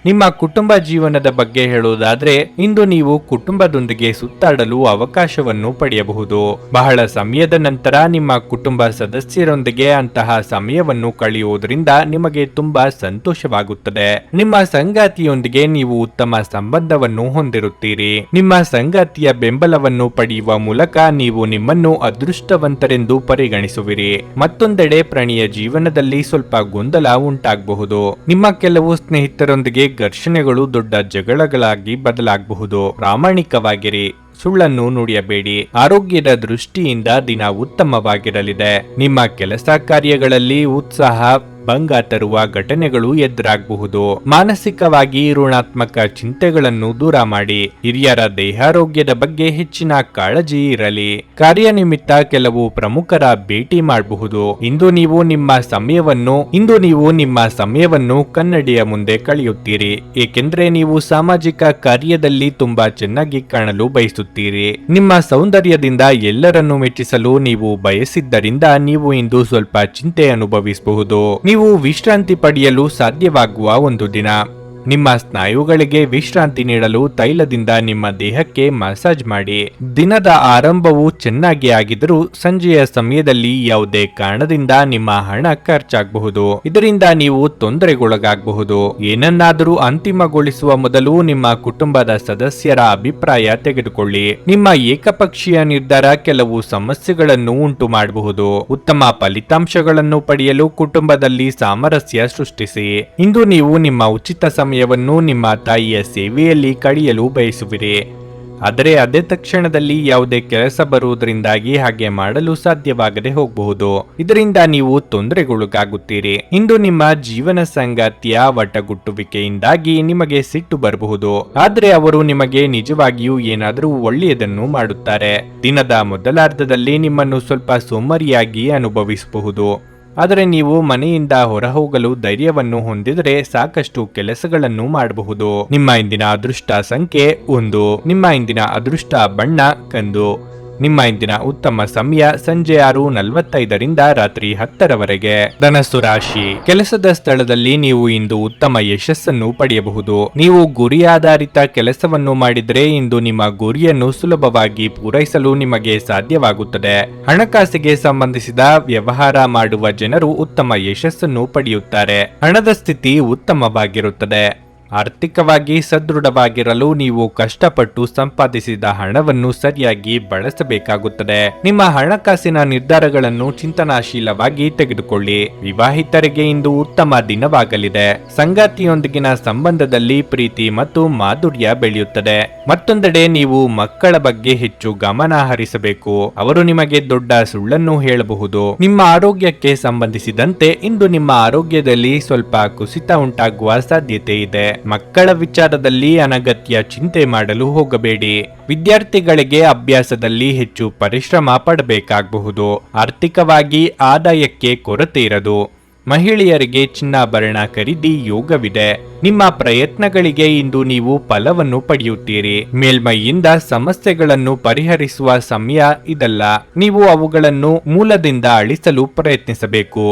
ನಿಮ್ಮ ಕುಟುಂಬ ಜೀವನದ ಬಗ್ಗೆ ಹೇಳುವುದಾದ್ರೆ ಇಂದು ನೀವು ಕುಟುಂಬದೊಂದಿಗೆ ಸುತ್ತಾಡಲು ಅವಕಾಶವನ್ನು ಪಡೆಯಬಹುದು. ಬಹಳ ಸಮಯದ ನಂತರ ನಿಮ್ಮ ಕುಟುಂಬ ಸದಸ್ಯರೊಂದಿಗೆ ಅಂತಹ ಸಮಯವನ್ನು ಕಳೆಯುವುದರಿಂದ ನಿಮಗೆ ತುಂಬಾ ಸಂತೋಷವಾಗುತ್ತದೆ. ನಿಮ್ಮ ಸಂಗಾತಿಯೊಂದಿಗೆ ನೀವು ಉತ್ತಮ ಸಂಬಂಧವನ್ನು ಹೊಂದಿರುತ್ತೀರಿ. ನಿಮ್ಮ ಸಂಗಾತಿಯ ಬೆಂಬಲವನ್ನು ಪಡೆಯುವ ಮೂಲಕ ನೀವು ನಿಮ್ಮನ್ನು ಅದೃಷ್ಟವಂತರೆಂದು ಪರಿಗಣಿಸುವಿರಿ. ಮತ್ತೊಂದೆಡೆ ಪ್ರಣಯ ಜೀವನದಲ್ಲಿ ಸ್ವಲ್ಪ ಗೊಂದಲ ಉಂಟಾಗಬಹುದು. ನಿಮ್ಮ ಕೆಲವು ಸ್ನೇಹಿತರೊಂದಿಗೆ ಘರ್ಷಣೆಗಳು ದೊಡ್ಡ ಜಗಳಗಳಾಗಿ ಬದಲಾಗಬಹುದು. ಪ್ರಾಮಾಣಿಕವಾಗಿರಿ, ಸುಳ್ಳನ್ನು ನುಡಿಯಬೇಡಿ. ಆರೋಗ್ಯದ ದೃಷ್ಟಿಯಿಂದ ದಿನ ಉತ್ತಮವಾಗಿರಲಿದೆ. ನಿಮ್ಮ ಕೆಲಸ ಕಾರ್ಯಗಳಲ್ಲಿ ಉತ್ಸಾಹ ಭಂಗ ತರುವ ಘಟನೆಗಳು ಎದುರಾಗಬಹುದು. ಮಾನಸಿಕವಾಗಿ ಋಣಾತ್ಮಕ ಚಿಂತೆಗಳನ್ನು ದೂರ ಮಾಡಿ. ಹಿರಿಯರ ದೇಹಾರೋಗ್ಯದ ಬಗ್ಗೆ ಹೆಚ್ಚಿನ ಕಾಳಜಿ ಇರಲಿ. ಕಾರ್ಯನಿಮಿತ್ತ ಕೆಲವು ಪ್ರಮುಖರ ಭೇಟಿ ಮಾಡಬಹುದು. ಇಂದು ನೀವು ನಿಮ್ಮ ಸಮಯವನ್ನು ಕನ್ನಡಿಯ ಮುಂದೆ ಕಳೆಯುತ್ತೀರಿ, ಏಕೆಂದ್ರೆ ನೀವು ಸಾಮಾಜಿಕ ಕಾರ್ಯದಲ್ಲಿ ತುಂಬಾ ಚೆನ್ನಾಗಿ ಕಾಣಲು ಬಯಸುತ್ತೀರಿ. ನಿಮ್ಮ ಸೌಂದರ್ಯದಿಂದ ಎಲ್ಲರನ್ನು ಮೆಚ್ಚಿಸಲು ನೀವು ಬಯಸಿದ್ದರಿಂದ ನೀವು ಇಂದು ಸ್ವಲ್ಪ ಚಿಂತೆ ಅನುಭವಿಸಬಹುದು. ನೀವು ವಿಶ್ರಾಂತಿ ಪಡೆಯಲು ಸಾಧ್ಯವಾಗುವ ಒಂದು ದಿನ. ನಿಮ್ಮ ಸ್ನಾಯುಗಳಿಗೆ ವಿಶ್ರಾಂತಿ ನೀಡಲು ತೈಲದಿಂದ ನಿಮ್ಮ ದೇಹಕ್ಕೆ ಮಸಾಜ್ ಮಾಡಿ. ದಿನದ ಆರಂಭವು ಚೆನ್ನಾಗಿ ಆಗಿದ್ದರೂ ಸಂಜೆಯ ಸಮಯದಲ್ಲಿ ಯಾವುದೇ ಕಾರಣದಿಂದ ನಿಮ್ಮ ಹಣ ಖರ್ಚಾಗಬಹುದು. ಇದರಿಂದ ನೀವು ತೊಂದರೆಗೊಳಗಾಗಬಹುದು. ಏನನ್ನಾದರೂ ಅಂತಿಮಗೊಳಿಸುವ ಮೊದಲು ನಿಮ್ಮ ಕುಟುಂಬದ ಸದಸ್ಯರ ಅಭಿಪ್ರಾಯ ತೆಗೆದುಕೊಳ್ಳಿ. ನಿಮ್ಮ ಏಕಪಕ್ಷೀಯ ನಿರ್ಧಾರ ಕೆಲವು ಸಮಸ್ಯೆಗಳನ್ನು ಉಂಟು ಮಾಡಬಹುದು. ಉತ್ತಮ ಫಲಿತಾಂಶಗಳನ್ನು ಪಡೆಯಲು ಕುಟುಂಬದಲ್ಲಿ ಸಾಮರಸ್ಯ ಸೃಷ್ಟಿಸಿ. ಇಂದು ನೀವು ನಿಮ್ಮ ಉಚಿತ ಸಮಯವನ್ನು ನಿಮ್ಮ ತಾಯಿಯ ಸೇವೆಯಲ್ಲಿ ಕಳೆಯಲು ಬಯಸುವಿರಿ, ಆದರೆ ಅದೇ ತಕ್ಷಣದಲ್ಲಿ ಯಾವುದೇ ಕೆಲಸ ಬರುವುದರಿಂದಾಗಿ ಹಾಗೆ ಮಾಡಲು ಸಾಧ್ಯವಾಗದೆ ಹೋಗಬಹುದು. ಇದರಿಂದ ನೀವು ತೊಂದರೆಗೊಳಗಾಗುತ್ತೀರಿ. ಇಂದು ನಿಮ್ಮ ಜೀವನ ಸಂಗಾತಿಯ ವಟಗುಟ್ಟುವಿಕೆಯಿಂದಾಗಿ ನಿಮಗೆ ಸಿಟ್ಟು ಬರಬಹುದು, ಆದರೆ ಅವರು ನಿಮಗೆ ನಿಜವಾಗಿಯೂ ಏನಾದರೂ ಒಳ್ಳೆಯದನ್ನು ಮಾಡುತ್ತಾರೆ. ದಿನದ ಮೊದಲಾರ್ಧದಲ್ಲಿ ನಿಮ್ಮನ್ನು ಸ್ವಲ್ಪ ಸೋಮಾರಿಯಾಗಿ ಅನುಭವಿಸಬಹುದು, ಆದರೆ ನೀವು ಮನೆಯಿಂದ ಹೊರಹೋಗಲು ಧೈರ್ಯವನ್ನು ಹೊಂದಿದರೆ ಸಾಕಷ್ಟು ಕೆಲಸಗಳನ್ನು ಮಾಡಬಹುದು. ನಿಮ್ಮ ಇಂದಿನ ಅದೃಷ್ಟ ಸಂಖ್ಯೆ 1. ನಿಮ್ಮ ಇಂದಿನ ಅದೃಷ್ಟ ಬಣ್ಣ ಕಂದು. ನಿಮ್ಮ ಇಂದಿನ ಉತ್ತಮ ಸಮಯ ಸಂಜೆ 6:45ರಿಂದ ರಾತ್ರಿ 10ರವರೆಗೆ. ಧನಸ್ಸು ರಾಶಿ. ಕೆಲಸದ ಸ್ಥಳದಲ್ಲಿ ನೀವು ಇಂದು ಉತ್ತಮ ಯಶಸ್ಸನ್ನು ಪಡೆಯಬಹುದು. ನೀವು ಗುರಿ ಆಧಾರಿತ ಕೆಲಸವನ್ನು ಮಾಡಿದರೆ ಇಂದು ನಿಮ್ಮ ಗುರಿಯನ್ನು ಸುಲಭವಾಗಿ ಪೂರೈಸಲು ನಿಮಗೆ ಸಾಧ್ಯವಾಗುತ್ತದೆ. ಹಣಕಾಸಿಗೆ ಸಂಬಂಧಿಸಿದ ವ್ಯವಹಾರ ಮಾಡುವ ಜನರು ಉತ್ತಮ ಯಶಸ್ಸನ್ನು ಪಡೆಯುತ್ತಾರೆ. ಹಣದ ಸ್ಥಿತಿ ಉತ್ತಮವಾಗಿರುತ್ತದೆ. ಆರ್ಥಿಕವಾಗಿ ಸದೃಢವಾಗಿರಲು ನೀವು ಕಷ್ಟಪಟ್ಟು ಸಂಪಾದಿಸಿದ ಹಣವನ್ನು ಸರಿಯಾಗಿ ಬಳಸಬೇಕಾಗುತ್ತದೆ. ನಿಮ್ಮ ಹಣಕಾಸಿನ ನಿರ್ಧಾರಗಳನ್ನು ಚಿಂತನಾಶೀಲವಾಗಿ ತೆಗೆದುಕೊಳ್ಳಿ. ವಿವಾಹಿತರಿಗೆ ಇಂದು ಉತ್ತಮ ದಿನವಾಗಲಿದೆ. ಸಂಗಾತಿಯೊಂದಿಗಿನ ಸಂಬಂಧದಲ್ಲಿ ಪ್ರೀತಿ ಮತ್ತು ಮಾಧುರ್ಯ ಬೆಳೆಯುತ್ತದೆ. ಮತ್ತೊಂದೆಡೆ ನೀವು ಮಕ್ಕಳ ಬಗ್ಗೆ ಹೆಚ್ಚು ಗಮನ ಹರಿಸಬೇಕು. ಅವರು ನಿಮಗೆ ದೊಡ್ಡ ಸುಳ್ಳನ್ನು ಹೇಳಬಹುದು. ನಿಮ್ಮ ಆರೋಗ್ಯಕ್ಕೆ ಸಂಬಂಧಿಸಿದಂತೆ ಇಂದು ನಿಮ್ಮ ಆರೋಗ್ಯದಲ್ಲಿ ಸ್ವಲ್ಪ ಕುಸಿತ ಉಂಟಾಗುವ ಸಾಧ್ಯತೆ ಇದೆ. ಮಕ್ಕಳ ವಿಚಾರದಲ್ಲಿ ಅನಗತ್ಯ ಚಿಂತೆ ಮಾಡಲು ಹೋಗಬೇಡಿ. ವಿದ್ಯಾರ್ಥಿಗಳಿಗೆ ಅಭ್ಯಾಸದಲ್ಲಿ ಹೆಚ್ಚು ಪರಿಶ್ರಮ ಪಡಬೇಕಾಗಬಹುದು. ಆರ್ಥಿಕವಾಗಿ ಆದಾಯಕ್ಕೆ ಕೊರತೆ ಇರದು. ಮಹಿಳೆಯರಿಗೆ ಚಿನ್ನಾಭರಣ ಖರೀದಿ ಯೋಗವಿದೆ. ನಿಮ್ಮ ಪ್ರಯತ್ನಗಳಿಗೆ ಇಂದು ನೀವು ಫಲವನ್ನು ಪಡೆಯುತ್ತೀರಿ. ಮೇಲ್ಮೈಯಿಂದ ಸಮಸ್ಯೆಗಳನ್ನು ಪರಿಹರಿಸುವ ಸಮಯ ಇದಲ್ಲ. ನೀವು ಅವುಗಳನ್ನು ಮೂಲದಿಂದ ಅಳಿಸಲು ಪ್ರಯತ್ನಿಸಬೇಕು.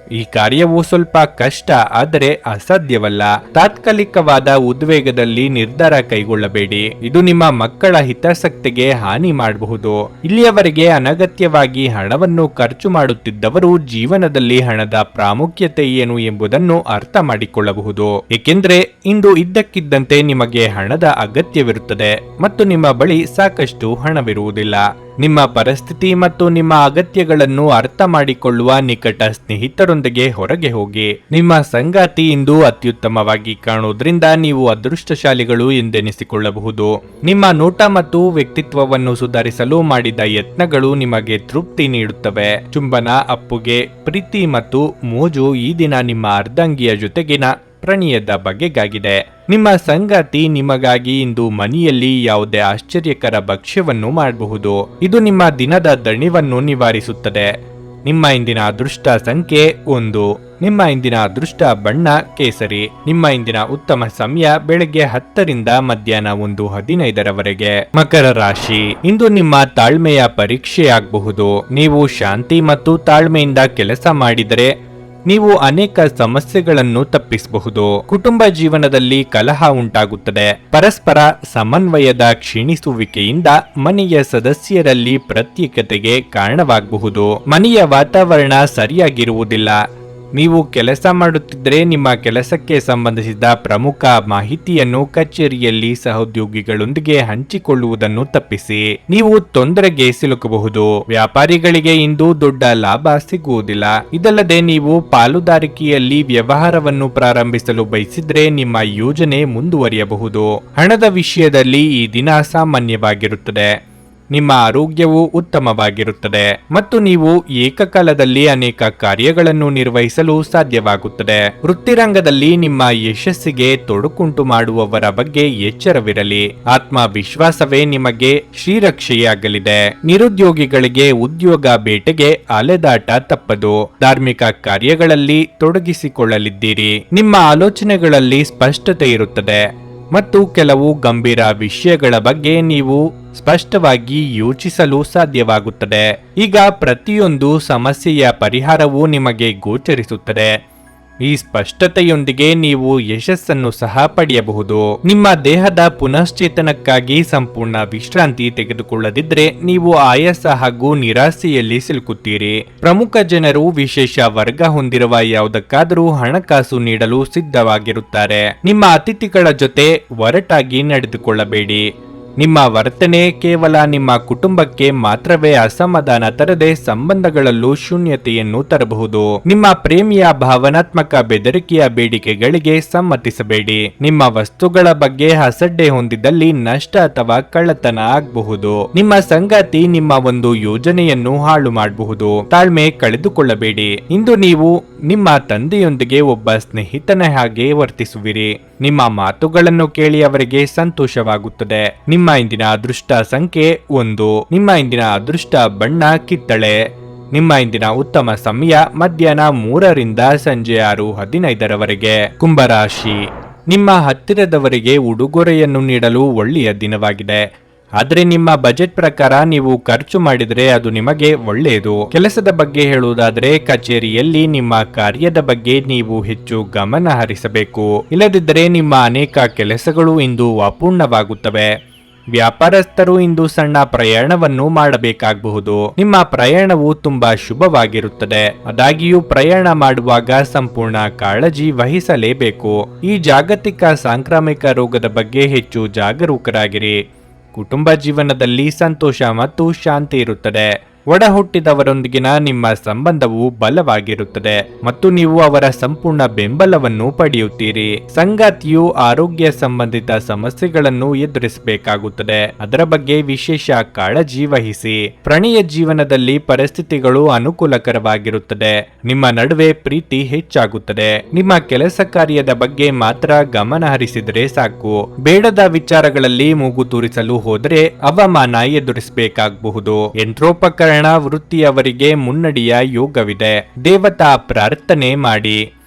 ಈ ಕಾರ್ಯವು ಸ್ವಲ್ಪ ಕಷ್ಟ, ಆದರೆ ಅಸಾಧ್ಯವಲ್ಲ. ತಾತ್ಕಾಲಿಕವಾದ ಉದ್ವೇಗದಲ್ಲಿ ನಿರ್ಧಾರ ಕೈಗೊಳ್ಳಬೇಡಿ. ಇದು ನಿಮ್ಮ ಮಕ್ಕಳ ಹಿತಾಸಕ್ತಿಗೆ ಹಾನಿ ಮಾಡಬಹುದು. ಇಲ್ಲಿಯವರೆಗೆ ಅನಗತ್ಯವಾಗಿ ಹಣವನ್ನು ಖರ್ಚು ಮಾಡುತ್ತಿದ್ದವರು ಜೀವನದಲ್ಲಿ ಹಣದ ಪ್ರಾಮುಖ್ಯತೆ ಏನು ಎಂಬುದನ್ನು ಅರ್ಥ ಮಾಡಿಕೊಳ್ಳಬಹುದು. ಏಕೆಂದರೆ ಇಂದು ಇದ್ದಕ್ಕಿದ್ದಂತೆ ನಿಮಗೆ ಹಣದ ಅಗತ್ಯವಿರುತ್ತದೆ ಮತ್ತು ನಿಮ್ಮ ಬಳಿ ಸಾಕಷ್ಟು ಹಣವಿರುವುದಿಲ್ಲ. ನಿಮ್ಮ ಪರಿಸ್ಥಿತಿ ಮತ್ತು ನಿಮ್ಮ ಅಗತ್ಯಗಳನ್ನು ಅರ್ಥ ಮಾಡಿಕೊಳ್ಳುವ ನಿಕಟ ಸ್ನೇಹಿತರೊಂದಿಗೆ ಹೊರಗೆ ಹೋಗಿ. ನಿಮ್ಮ ಸಂಗಾತಿ ಇಂದು ಅತ್ಯುತ್ತಮವಾಗಿ ಕಾಣುವುದರಿಂದ ನೀವು ಅದೃಷ್ಟಶಾಲಿಗಳು ಎಂದೆನಿಸಿಕೊಳ್ಳಬಹುದು. ನಿಮ್ಮ ನೋಟ ಮತ್ತು ವ್ಯಕ್ತಿತ್ವವನ್ನು ಸುಧಾರಿಸಲು ಮಾಡಿದ ಯತ್ನಗಳು ನಿಮಗೆ ತೃಪ್ತಿ ನೀಡುತ್ತವೆ. ಚುಂಬನ, ಅಪ್ಪುಗೆ, ಪ್ರೀತಿ ಮತ್ತು ಮೋಜು ಈ ದಿನ ನಿಮ್ಮ ಅರ್ಧಾಂಗಿಯ ಜೊತೆಗಿನ ಪ್ರಣಯದ ಬಗೆಗಾಗಿದೆ. ನಿಮ್ಮ ಸಂಗಾತಿ ನಿಮಗಾಗಿ ಇಂದು ಮನೆಯಲ್ಲಿ ಯಾವುದೇ ಆಶ್ಚರ್ಯಕರ ಭಕ್ಷ್ಯವನ್ನು ಮಾಡಬಹುದು. ಇದು ನಿಮ್ಮ ದಿನದ ದಣಿವನ್ನು ನಿವಾರಿಸುತ್ತದೆ. ನಿಮ್ಮ ಇಂದಿನ ಅದೃಷ್ಟ ಸಂಖ್ಯೆ 1. ನಿಮ್ಮ ಇಂದಿನ ಅದೃಷ್ಟ ಬಣ್ಣ ಕೇಸರಿ. ನಿಮ್ಮ ಇಂದಿನ ಉತ್ತಮ ಸಮಯ ಬೆಳಗ್ಗೆ 10ರಿಂದ ಮಧ್ಯಾಹ್ನ 1:15ರವರೆಗೆ. ಮಕರ ರಾಶಿ. ಇಂದು ನಿಮ್ಮ ತಾಳ್ಮೆಯ ಪರೀಕ್ಷೆಯಾಗಬಹುದು. ನೀವು ಶಾಂತಿ ಮತ್ತು ತಾಳ್ಮೆಯಿಂದ ಕೆಲಸ ಮಾಡಿದರೆ ನೀವು ಅನೇಕ ಸಮಸ್ಯೆಗಳನ್ನು ತಪ್ಪಿಸಬಹುದು. ಕುಟುಂಬ ಜೀವನದಲ್ಲಿ ಕಲಹ ಉಂಟಾಗುತ್ತದೆ. ಪರಸ್ಪರ ಸಮನ್ವಯದ ಕ್ಷೀಣಿಸುವಿಕೆಯಿಂದ ಮನೆಯ ಸದಸ್ಯರಲ್ಲಿ ಪ್ರತ್ಯೇಕತೆಗೆ ಕಾರಣವಾಗಬಹುದು. ಮನೆಯ ವಾತಾವರಣ ಸರಿಯಾಗಿರುವುದಿಲ್ಲ. ನೀವು ಕೆಲಸ ಮಾಡುತ್ತಿದ್ದರೆ ನಿಮ್ಮ ಕೆಲಸಕ್ಕೆ ಸಂಬಂಧಿಸಿದ ಪ್ರಮುಖ ಮಾಹಿತಿಯನ್ನು ಕಚೇರಿಯಲ್ಲಿ ಸಹೋದ್ಯೋಗಿಗಳೊಂದಿಗೆ ಹಂಚಿಕೊಳ್ಳುವುದನ್ನು ತಪ್ಪಿಸಿ. ನೀವು ತೊಂದರೆಗೆ ಸಿಲುಕಬಹುದು. ವ್ಯಾಪಾರಿಗಳಿಗೆ ಇಂದು ದೊಡ್ಡ ಲಾಭ ಸಿಗುವುದಿಲ್ಲ. ಇದಲ್ಲದೆ ನೀವು ಪಾಲುದಾರಿಕೆಯಲ್ಲಿ ವ್ಯವಹಾರವನ್ನು ಪ್ರಾರಂಭಿಸಲು ಬಯಸಿದ್ರೆ ನಿಮ್ಮ ಯೋಜನೆ ಮುಂದುವರಿಯಬಹುದು. ಹಣದ ವಿಷಯದಲ್ಲಿ ಈ ದಿನ ಸಾಮಾನ್ಯವಾಗಿರುತ್ತದೆ. ನಿಮ್ಮ ಆರೋಗ್ಯವು ಉತ್ತಮವಾಗಿರುತ್ತದೆ ಮತ್ತು ನೀವು ಏಕಕಾಲದಲ್ಲಿ ಅನೇಕ ಕಾರ್ಯಗಳನ್ನು ನಿರ್ವಹಿಸಲು ಸಾಧ್ಯವಾಗುತ್ತದೆ. ವೃತ್ತಿರಂಗದಲ್ಲಿ ನಿಮ್ಮ ಯಶಸ್ಸಿಗೆ ತೊಡಕುಂಟು ಮಾಡುವವರ ಬಗ್ಗೆ ಎಚ್ಚರವಿರಲಿ. ಆತ್ಮವಿಶ್ವಾಸವೇ ನಿಮಗೆ ಶ್ರೀರಕ್ಷೆಯಾಗಲಿದೆ. ನಿರುದ್ಯೋಗಿಗಳಿಗೆ ಉದ್ಯೋಗ ಬೇಟೆಗೆ ಅಲೆದಾಟ ತಪ್ಪದು. ಧಾರ್ಮಿಕ ಕಾರ್ಯಗಳಲ್ಲಿ ತೊಡಗಿಸಿಕೊಳ್ಳಲಿದ್ದೀರಿ. ನಿಮ್ಮ ಆಲೋಚನೆಗಳಲ್ಲಿ ಸ್ಪಷ್ಟತೆ ಇರುತ್ತದೆ ಮತ್ತು ಕೆಲವು ಗಂಭೀರ ವಿಷಯಗಳ ಬಗ್ಗೆ ನೀವು ಸ್ಪಷ್ಟವಾಗಿ ಯೋಚಿಸಲು ಸಾಧ್ಯವಾಗುತ್ತದೆ. ಈಗ ಪ್ರತಿಯೊಂದು ಸಮಸ್ಯೆಯ ಪರಿಹಾರವು ನಿಮಗೆ ಗೋಚರಿಸುತ್ತದೆ. ಈ ಸ್ಪಷ್ಟತೆಯೊಂದಿಗೆ ನೀವು ಯಶಸ್ಸನ್ನು ಸಹ ಪಡೆಯಬಹುದು. ನಿಮ್ಮ ದೇಹದ ಪುನಶ್ಚೇತನಕ್ಕಾಗಿ ಸಂಪೂರ್ಣ ವಿಶ್ರಾಂತಿ ತೆಗೆದುಕೊಳ್ಳದಿದ್ರೆ ನೀವು ಆಯಾಸ ಹಾಗೂ ನಿರಾಸೆಯಲ್ಲಿ ಸಿಲುಕುತ್ತೀರಿ. ಪ್ರಮುಖ ಜನರು ವಿಶೇಷ ವರ್ಗ ಹೊಂದಿರುವ ಯಾವುದಕ್ಕಾದರೂ ಹಣಕಾಸು ನೀಡಲು ಸಿದ್ಧವಾಗಿರುತ್ತಾರೆ. ನಿಮ್ಮ ಅತಿಥಿಗಳ ಜೊತೆ ಒರಟಾಗಿ ನಡೆದುಕೊಳ್ಳಬೇಡಿ. ನಿಮ್ಮ ವರ್ತನೆ ಕೇವಲ ನಿಮ್ಮ ಕುಟುಂಬಕ್ಕೆ ಮಾತ್ರವೇ ಅಸಮಾಧಾನ ತರದೆ ಸಂಬಂಧಗಳಲ್ಲೂ ಶೂನ್ಯತೆಯನ್ನು ತರಬಹುದು. ನಿಮ್ಮ ಪ್ರೇಮಿಯ ಭಾವನಾತ್ಮಕ ಬೆದರಿಕೆಯ ಬೇಡಿಕೆಗಳಿಗೆ ಸಮ್ಮತಿಸಬೇಡಿ. ನಿಮ್ಮ ವಸ್ತುಗಳ ಬಗ್ಗೆ ಹಸಡ್ಡೆ ಹೊಂದಿದ್ದಲ್ಲಿ ನಷ್ಟ ಅಥವಾ ಕಳ್ಳತನ ಆಗಬಹುದು. ನಿಮ್ಮ ಸಂಗಾತಿ ನಿಮ್ಮ ಒಂದು ಯೋಜನೆಯನ್ನು ಹಾಳು ಮಾಡಬಹುದು. ತಾಳ್ಮೆ ಕಳೆದುಕೊಳ್ಳಬೇಡಿ. ಇಂದು ನೀವು ನಿಮ್ಮ ತಂದೆಯೊಂದಿಗೆ ಒಬ್ಬ ಸ್ನೇಹಿತನ ಹಾಗೆ ವರ್ತಿಸುವಿರಿ. ನಿಮ್ಮ ಮಾತುಗಳನ್ನು ಕೇಳಿ ಅವರಿಗೆ ಸಂತೋಷವಾಗುತ್ತದೆ. ನಿಮ್ಮ ಇಂದಿನ ಅದೃಷ್ಟ ಸಂಖ್ಯೆ 1. ನಿಮ್ಮ ಇಂದಿನ ಅದೃಷ್ಟ ಬಣ್ಣ ಕಿತ್ತಳೆ. ನಿಮ್ಮ ಇಂದಿನ ಉತ್ತಮ ಸಮಯ ಮಧ್ಯಾಹ್ನ 3 ರಿಂದ ಸಂಜೆ 6:15 ಕುಂಭರಾಶಿ. ನಿಮ್ಮ ಹತ್ತಿರದವರಿಗೆ ಉಡುಗೊರೆಯನ್ನು ನೀಡಲು ಒಳ್ಳೆಯ ದಿನವಾಗಿದೆ. ಆದ್ರೆ ನಿಮ್ಮ ಬಜೆಟ್ ಪ್ರಕಾರ ನೀವು ಖರ್ಚು ಮಾಡಿದರೆ ಅದು ನಿಮಗೆ ಒಳ್ಳೆಯದು. ಕೆಲಸದ ಬಗ್ಗೆ ಹೇಳುವುದಾದ್ರೆ ಕಚೇರಿಯಲ್ಲಿ ನಿಮ್ಮ ಕಾರ್ಯದ ಬಗ್ಗೆ ನೀವು ಹೆಚ್ಚು ಗಮನ ಹರಿಸಬೇಕು. ಇಲ್ಲದಿದ್ದರೆ ನಿಮ್ಮ ಅನೇಕ ಕೆಲಸಗಳು ಇಂದು ಅಪೂರ್ಣವಾಗುತ್ತವೆ. ವ್ಯಾಪಾರಸ್ಥರು ಇಂದು ಸಣ್ಣ ಪ್ರಯಾಣವನ್ನು ಮಾಡಬೇಕಾಗಬಹುದು. ನಿಮ್ಮ ಪ್ರಯಾಣವು ತುಂಬಾ ಶುಭವಾಗಿರುತ್ತದೆ. ಆದಾಗ್ಯೂ ಪ್ರಯಾಣ ಮಾಡುವಾಗ ಸಂಪೂರ್ಣ ಕಾಳಜಿ ವಹಿಸಲೇಬೇಕು. ಈ ಜಾಗತಿಕ ಸಾಂಕ್ರಾಮಿಕ ರೋಗದ ಬಗ್ಗೆ ಹೆಚ್ಚು ಜಾಗರೂಕರಾಗಿರಿ. ಕುಟುಂಬ ಜೀವನದಲ್ಲಿ ಸಂತೋಷ ಮತ್ತು ಶಾಂತಿ ಇರುತ್ತದೆ. ಒಡ ಹುಟ್ಟಿದವರೊಂದಿಗಿನ ನಿಮ್ಮ ಸಂಬಂಧವು ಬಲವಾಗಿರುತ್ತದೆ ಮತ್ತು ನೀವು ಅವರ ಸಂಪೂರ್ಣ ಬೆಂಬಲವನ್ನು ಪಡೆಯುತ್ತೀರಿ. ಸಂಗಾತಿಯು ಆರೋಗ್ಯ ಸಂಬಂಧಿತ ಸಮಸ್ಯೆಗಳನ್ನು ಎದುರಿಸಬೇಕಾಗುತ್ತದೆ. ಅದರ ಬಗ್ಗೆ ವಿಶೇಷ ಕಾಳಜಿ ವಹಿಸಿ. ಪ್ರಣಯ ಜೀವನದಲ್ಲಿ ಪರಿಸ್ಥಿತಿಗಳು ಅನುಕೂಲಕರವಾಗಿರುತ್ತದೆ. ನಿಮ್ಮ ನಡುವೆ ಪ್ರೀತಿ ಹೆಚ್ಚಾಗುತ್ತದೆ. ನಿಮ್ಮ ಕೆಲಸ ಕಾರ್ಯದ ಬಗ್ಗೆ ಮಾತ್ರ ಗಮನ ಹರಿಸಿದರೆ ಸಾಕು. ಬೇಡದ ವಿಚಾರಗಳಲ್ಲಿ ಮೂಗು ತೂರಿಸಲು ಹೋದರೆ ಅವಮಾನ ಎದುರಿಸಬೇಕಾಗಬಹುದು. ಯಂತ್ರೋಪಕರಣ ವೃತ್ತಿಯವರಿಗೆ ಮುನ್ನಡೆಯ ಯೋಗವಿದೆ. ದೇವತಾ ಪ್ರಾರ್ಥನೆ ಮಾಡಿ.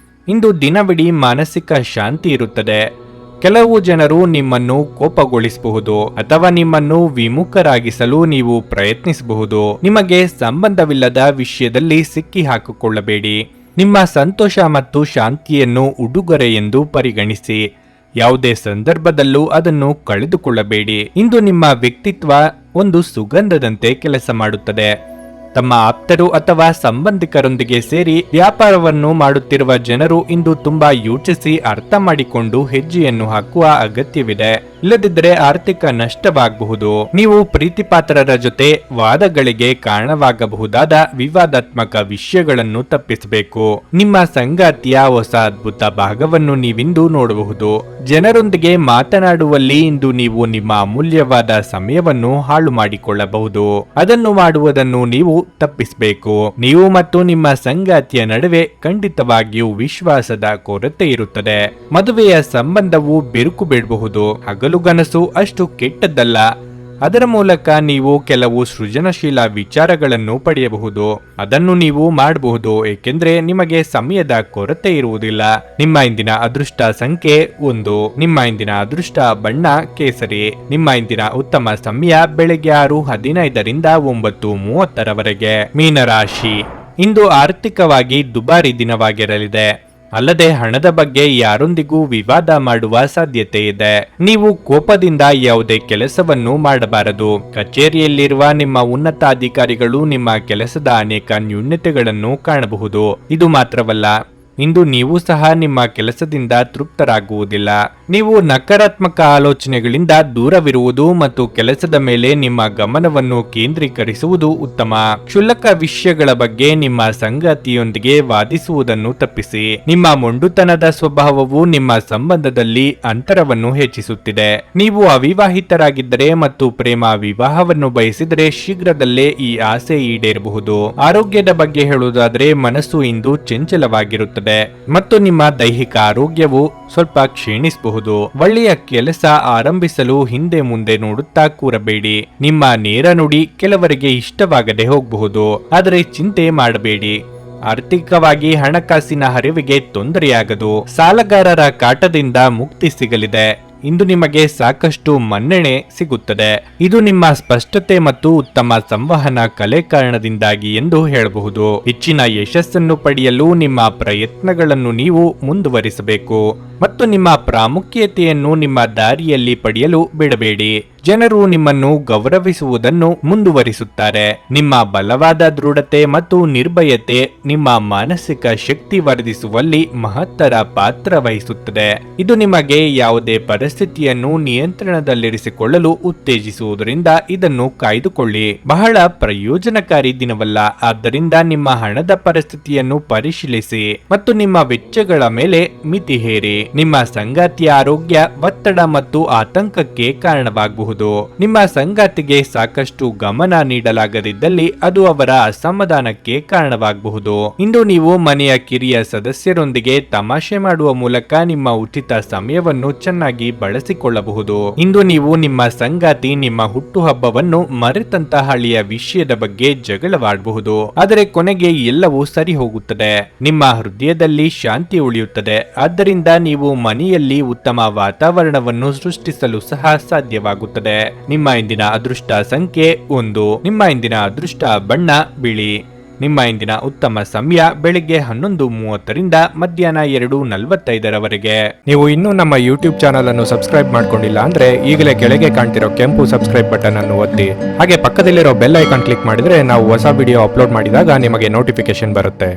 ಇಂದು ದಿನವಿಡೀ ಮಾನಸಿಕ ಶಾಂತಿ ಇರುತ್ತದೆ. ಕೆಲವು ಜನರು ನಿಮ್ಮನ್ನು ಕೋಪಗೊಳಿಸಬಹುದು ಅಥವಾ ನಿಮ್ಮನ್ನು ವಿಮುಖರಾಗಿಸಲು ನೀವು ಪ್ರಯತ್ನಿಸಬಹುದು. ನಿಮಗೆ ಸಂಬಂಧವಿಲ್ಲದ ವಿಷಯದಲ್ಲಿ ಸಿಕ್ಕಿ ಹಾಕಿಕೊಳ್ಳಬೇಡಿ. ನಿಮ್ಮ ಸಂತೋಷ ಮತ್ತು ಶಾಂತಿಯನ್ನು ಉಡುಗೊರೆ ಎಂದು ಪರಿಗಣಿಸಿ. ಯಾವುದೇ ಸಂದರ್ಭದಲ್ಲೂ ಅದನ್ನು ಕಳೆದುಕೊಳ್ಳಬೇಡಿ. ಇಂದು ನಿಮ್ಮ ವ್ಯಕ್ತಿತ್ವ ಒಂದು ಸುಗಂಧದಂತೆ ಕೆಲಸ ಮಾಡುತ್ತದೆ. ತಮ್ಮ ಆಪ್ತರು ಅಥವಾ ಸಂಬಂಧಿಕರೊಂದಿಗೆ ಸೇರಿ ವ್ಯಾಪಾರವನ್ನು ಮಾಡುತ್ತಿರುವ ಜನರು ಇಂದು ತುಂಬಾ ಯೋಚಿಸಿ ಅರ್ಥ ಮಾಡಿಕೊಂಡು ಹೆಜ್ಜೆಯನ್ನು ಹಾಕುವ ಅಗತ್ಯವಿದೆ. ಇಲ್ಲದಿದ್ದರೆ ಆರ್ಥಿಕ ನಷ್ಟವಾಗಬಹುದು. ನೀವು ಪ್ರೀತಿಪಾತ್ರರ ಜೊತೆ ವಾದಗಳಿಗೆ ಕಾರಣವಾಗಬಹುದಾದ ವಿವಾದಾತ್ಮಕ ವಿಷಯಗಳನ್ನು ತಪ್ಪಿಸಬೇಕು. ನಿಮ್ಮ ಸಂಗಾತಿಯ ಹೊಸ ಅದ್ಭುತ ಭಾಗವನ್ನು ನೀವಿಂದು ನೋಡಬಹುದು. ಜನರೊಂದಿಗೆ ಮಾತನಾಡುವಲ್ಲಿ ಇಂದು ನೀವು ನಿಮ್ಮ ಅಮೂಲ್ಯವಾದ ಸಮಯವನ್ನು ಹಾಳು ಮಾಡಿಕೊಳ್ಳಬಹುದು. ಅದನ್ನು ಮಾಡುವುದನ್ನು ನೀವು ತಪ್ಪಿಸಬೇಕು. ನೀವು ಮತ್ತು ನಿಮ್ಮ ಸಂಗಾತಿಯ ನಡುವೆ ಖಂಡಿತವಾಗಿಯೂ ವಿಶ್ವಾಸದ ಕೊರತೆ ಇರುತ್ತದೆ. ಮದುವೆಯ ಸಂಬಂಧವು ಬಿರುಕು ಬಿಡಬಹುದು. ಹಗಲುಗನಸು ಅಷ್ಟು ಕೆಟ್ಟದ್ದಲ್ಲ. ಅದರ ಮೂಲಕ ನೀವು ಕೆಲವು ಸೃಜನಶೀಲ ವಿಚಾರಗಳನ್ನು ಪಡೆಯಬಹುದು. ಅದನ್ನು ನೀವು ಮಾಡಬಹುದು, ಏಕೆಂದ್ರೆ ನಿಮಗೆ ಸಮಯದ ಕೊರತೆ ಇರುವುದಿಲ್ಲ. ನಿಮ್ಮ ಇಂದಿನ ಅದೃಷ್ಟ ಸಂಖ್ಯೆ 1. ನಿಮ್ಮ ಇಂದಿನ ಅದೃಷ್ಟ ಬಣ್ಣ ಕೇಸರಿ. ನಿಮ್ಮ ಇಂದಿನ ಉತ್ತಮ ಸಮಯ ಬೆಳಗ್ಗೆ 6:15 ರಿಂದ 9:30 ಮೀನರಾಶಿ. ಇಂದು ಆರ್ಥಿಕವಾಗಿ ದುಬಾರಿ ದಿನವಾಗಿರಲಿದೆ. ಅಲ್ಲದೆ ಹಣದ ಬಗ್ಗೆ ಯಾರೊಂದಿಗೂ ವಿವಾದ ಮಾಡುವ ಸಾಧ್ಯತೆ ಇದೆ. ನೀವು ಕೋಪದಿಂದ ಯಾವುದೇ ಕೆಲಸವನ್ನು ಮಾಡಬಾರದು. ಕಚೇರಿಯಲ್ಲಿರುವ ನಿಮ್ಮ ಉನ್ನತ ಅಧಿಕಾರಿಗಳು ನಿಮ್ಮ ಕೆಲಸದ ಅನೇಕ ನ್ಯೂನತೆಗಳನ್ನು ಕಾಣಬಹುದು. ಇದು ಮಾತ್ರವಲ್ಲ, ಇಂದು ನೀವು ಸಹ ನಿಮ್ಮ ಕೆಲಸದಿಂದ ತೃಪ್ತರಾಗುವುದಿಲ್ಲ. ನೀವು ನಕಾರಾತ್ಮಕ ಆಲೋಚನೆಗಳಿಂದ ದೂರವಿರುವುದು ಮತ್ತು ಕೆಲಸದ ಮೇಲೆ ನಿಮ್ಮ ಗಮನವನ್ನು ಕೇಂದ್ರೀಕರಿಸುವುದು ಉತ್ತಮ. ಕ್ಷುಲ್ಲಕ ವಿಷಯಗಳ ಬಗ್ಗೆ ನಿಮ್ಮ ಸಂಗಾತಿಯೊಂದಿಗೆ ವಾದಿಸುವುದನ್ನು ತಪ್ಪಿಸಿ. ನಿಮ್ಮ ಮೊಂಡುತನದ ಸ್ವಭಾವವು ನಿಮ್ಮ ಸಂಬಂಧದಲ್ಲಿ ಅಂತರವನ್ನು ಹೆಚ್ಚಿಸುತ್ತಿದೆ. ನೀವು ಅವಿವಾಹಿತರಾಗಿದ್ದರೆ ಮತ್ತು ಪ್ರೇಮ ವಿವಾಹವನ್ನು ಬಯಸಿದರೆ ಶೀಘ್ರದಲ್ಲೇ ಈ ಆಸೆ ಈಡೇರಬಹುದು. ಆರೋಗ್ಯದ ಬಗ್ಗೆ ಹೇಳುವುದಾದರೆ ಮನಸ್ಸು ಇಂದು ಚಂಚಲವಾಗಿರುತ್ತದೆ ಮತ್ತು ನಿಮ್ಮ ದೈಹಿಕ ಆರೋಗ್ಯವು ಸ್ವಲ್ಪ ಕ್ಷೀಣಿಸಬಹುದು. ಒಳ್ಳೆಯ ಕೆಲಸ ಆರಂಭಿಸಲು ಹಿಂದೆ ಮುಂದೆ ನೋಡುತ್ತಾ ಕೂರಬೇಡಿ. ನಿಮ್ಮ ನೇರ ನುಡಿ ಕೆಲವರಿಗೆ ಇಷ್ಟವಾಗದೆ ಹೋಗಬಹುದು, ಆದರೆ ಚಿಂತೆ ಮಾಡಬೇಡಿ. ಆರ್ಥಿಕವಾಗಿ ಹಣಕಾಸಿನ ಹರಿವಿಗೆ ತೊಂದರೆಯಾಗದು. ಸಾಲಗಾರರ ಕಾಟದಿಂದ ಮುಕ್ತಿ ಸಿಗಲಿದೆ. ಇಂದು ನಿಮಗೆ ಸಾಕಷ್ಟು ಮನ್ನಣೆ ಸಿಗುತ್ತದೆ. ಇದು ನಿಮ್ಮ ಸ್ಪಷ್ಟತೆ ಮತ್ತು ಉತ್ತಮ ಸಂವಹನ ಕಲೆ ಕಾರಣದಿಂದಾಗಿ ಎಂದು ಹೇಳಬಹುದು. ಹೆಚ್ಚಿನ ಯಶಸ್ಸನ್ನು ಪಡೆಯಲು ನಿಮ್ಮ ಪ್ರಯತ್ನಗಳನ್ನು ನೀವು ಮುಂದುವರಿಸಬೇಕು ಮತ್ತು ನಿಮ್ಮ ಪ್ರಾಮುಖ್ಯತೆಯನ್ನು ನಿಮ್ಮ ದಾರಿಯಲ್ಲಿ ಪಡೆಯಲು ಬಿಡಬೇಡಿ. ಜನರು ನಿಮ್ಮನ್ನು ಗೌರವಿಸುವುದನ್ನು ಮುಂದುವರಿಸುತ್ತಾರೆ. ನಿಮ್ಮ ಬಲವಾದ ದೃಢತೆ ಮತ್ತು ನಿರ್ಭಯತೆ ನಿಮ್ಮ ಮಾನಸಿಕ ಶಕ್ತಿ ವರ್ಧಿಸುವಲ್ಲಿ ಮಹತ್ತರ ಪಾತ್ರ ವಹಿಸುತ್ತದೆ. ಇದು ನಿಮಗೆ ಯಾವುದೇ ಪರಿಸ್ಥಿತಿಯನ್ನು ನಿಯಂತ್ರಣದಲ್ಲಿರಿಸಿಕೊಳ್ಳಲು ಉತ್ತೇಜಿಸುವುದರಿಂದ ಇದನ್ನು ಕಾಯ್ದುಕೊಳ್ಳಿ. ಬಹಳ ಪ್ರಯೋಜನಕಾರಿ ದಿನವಲ್ಲ, ಆದ್ದರಿಂದ ನಿಮ್ಮ ಹಣದ ಪರಿಸ್ಥಿತಿಯನ್ನು ಪರಿಶೀಲಿಸಿ ಮತ್ತು ನಿಮ್ಮ ವೆಚ್ಚಗಳ ಮೇಲೆ ಮಿತಿ ಹೇರಿ. ನಿಮ್ಮ ಸಂಗಾತಿಯ ಆರೋಗ್ಯ ಒತ್ತಡ ಮತ್ತು ಆತಂಕಕ್ಕೆ ಕಾರಣವಾಗಬಹುದು. ನಿಮ್ಮ ಸಂಗಾತಿಗೆ ಸಾಕಷ್ಟು ಗಮನ ನೀಡಲಾಗದಿದ್ದಲ್ಲಿ ಅದು ಅವರ ಅಸಮಾಧಾನಕ್ಕೆ ಕಾರಣವಾಗಬಹುದು. ಇಂದು ನೀವು ಮನೆಯ ಕಿರಿಯ ಸದಸ್ಯರೊಂದಿಗೆ ತಮಾಷೆ ಮಾಡುವ ಮೂಲಕ ನಿಮ್ಮ ಉಚಿತ ಸಮಯವನ್ನು ಚೆನ್ನಾಗಿ ಬಳಸಿಕೊಳ್ಳಬಹುದು. ಇಂದು ನೀವು ನಿಮ್ಮ ಸಂಗಾತಿ ನಿಮ್ಮ ಹುಟ್ಟುಹಬ್ಬವನ್ನು ಮರೆತಂತಹ ಹಳೆಯ ವಿಷಯದ ಬಗ್ಗೆ ಜಗಳವಾಡಬಹುದು, ಆದರೆ ಕೊನೆಗೆ ಎಲ್ಲವೂ ಸರಿ ಹೋಗುತ್ತದೆ. ನಿಮ್ಮ ಹೃದಯದಲ್ಲಿ ಶಾಂತಿ ಉಳಿಯುತ್ತದೆ. ಆದ್ದರಿಂದ ನೀವು ಮನೆಯಲ್ಲಿ ಉತ್ತಮ ವಾತಾವರಣವನ್ನು ಸೃಷ್ಟಿಸಲು ಸಹ ಸಾಧ್ಯವಾಗುತ್ತದೆ. ನಿಮ್ಮ ಇಂದಿನ ಅದೃಷ್ಟ ಸಂಖ್ಯೆ 1. ನಿಮ್ಮ ಇಂದಿನ ಅದೃಷ್ಟ ಬಣ್ಣ ಬಿಳಿ. ನಿಮ್ಮ ಇಂದಿನ ಉತ್ತಮ ಸಮಯ ಬೆಳಿಗ್ಗೆ 11:30ರಿಂದ ಮಧ್ಯಾಹ್ನ 2:45ರವರೆಗೆ. ನೀವು ಇನ್ನೂ ನಮ್ಮ ಯೂಟ್ಯೂಬ್ ಚಾನಲ್ ಅನ್ನು ಸಬ್ಸ್ಕ್ರೈಬ್ ಮಾಡ್ಕೊಂಡಿಲ್ಲ ಅಂದ್ರೆ ಈಗಲೇ ಕೆಳಗೆ ಕಾಣ್ತಿರೋ ಕೆಂಪು ಸಬ್ಸ್ಕ್ರೈಬ್ ಬಟನ್ ಅನ್ನು ಒತ್ತಿ. ಹಾಗೆ ಪಕ್ಕದಲ್ಲಿರೋ ಬೆಲ್ ಐಕಾನ್ ಕ್ಲಿಕ್ ಮಾಡಿದ್ರೆ ನಾವು ಹೊಸ ವಿಡಿಯೋ ಅಪ್ಲೋಡ್ ಮಾಡಿದಾಗ ನಿಮಗೆ ನೋಟಿಫಿಕೇಶನ್ ಬರುತ್ತೆ.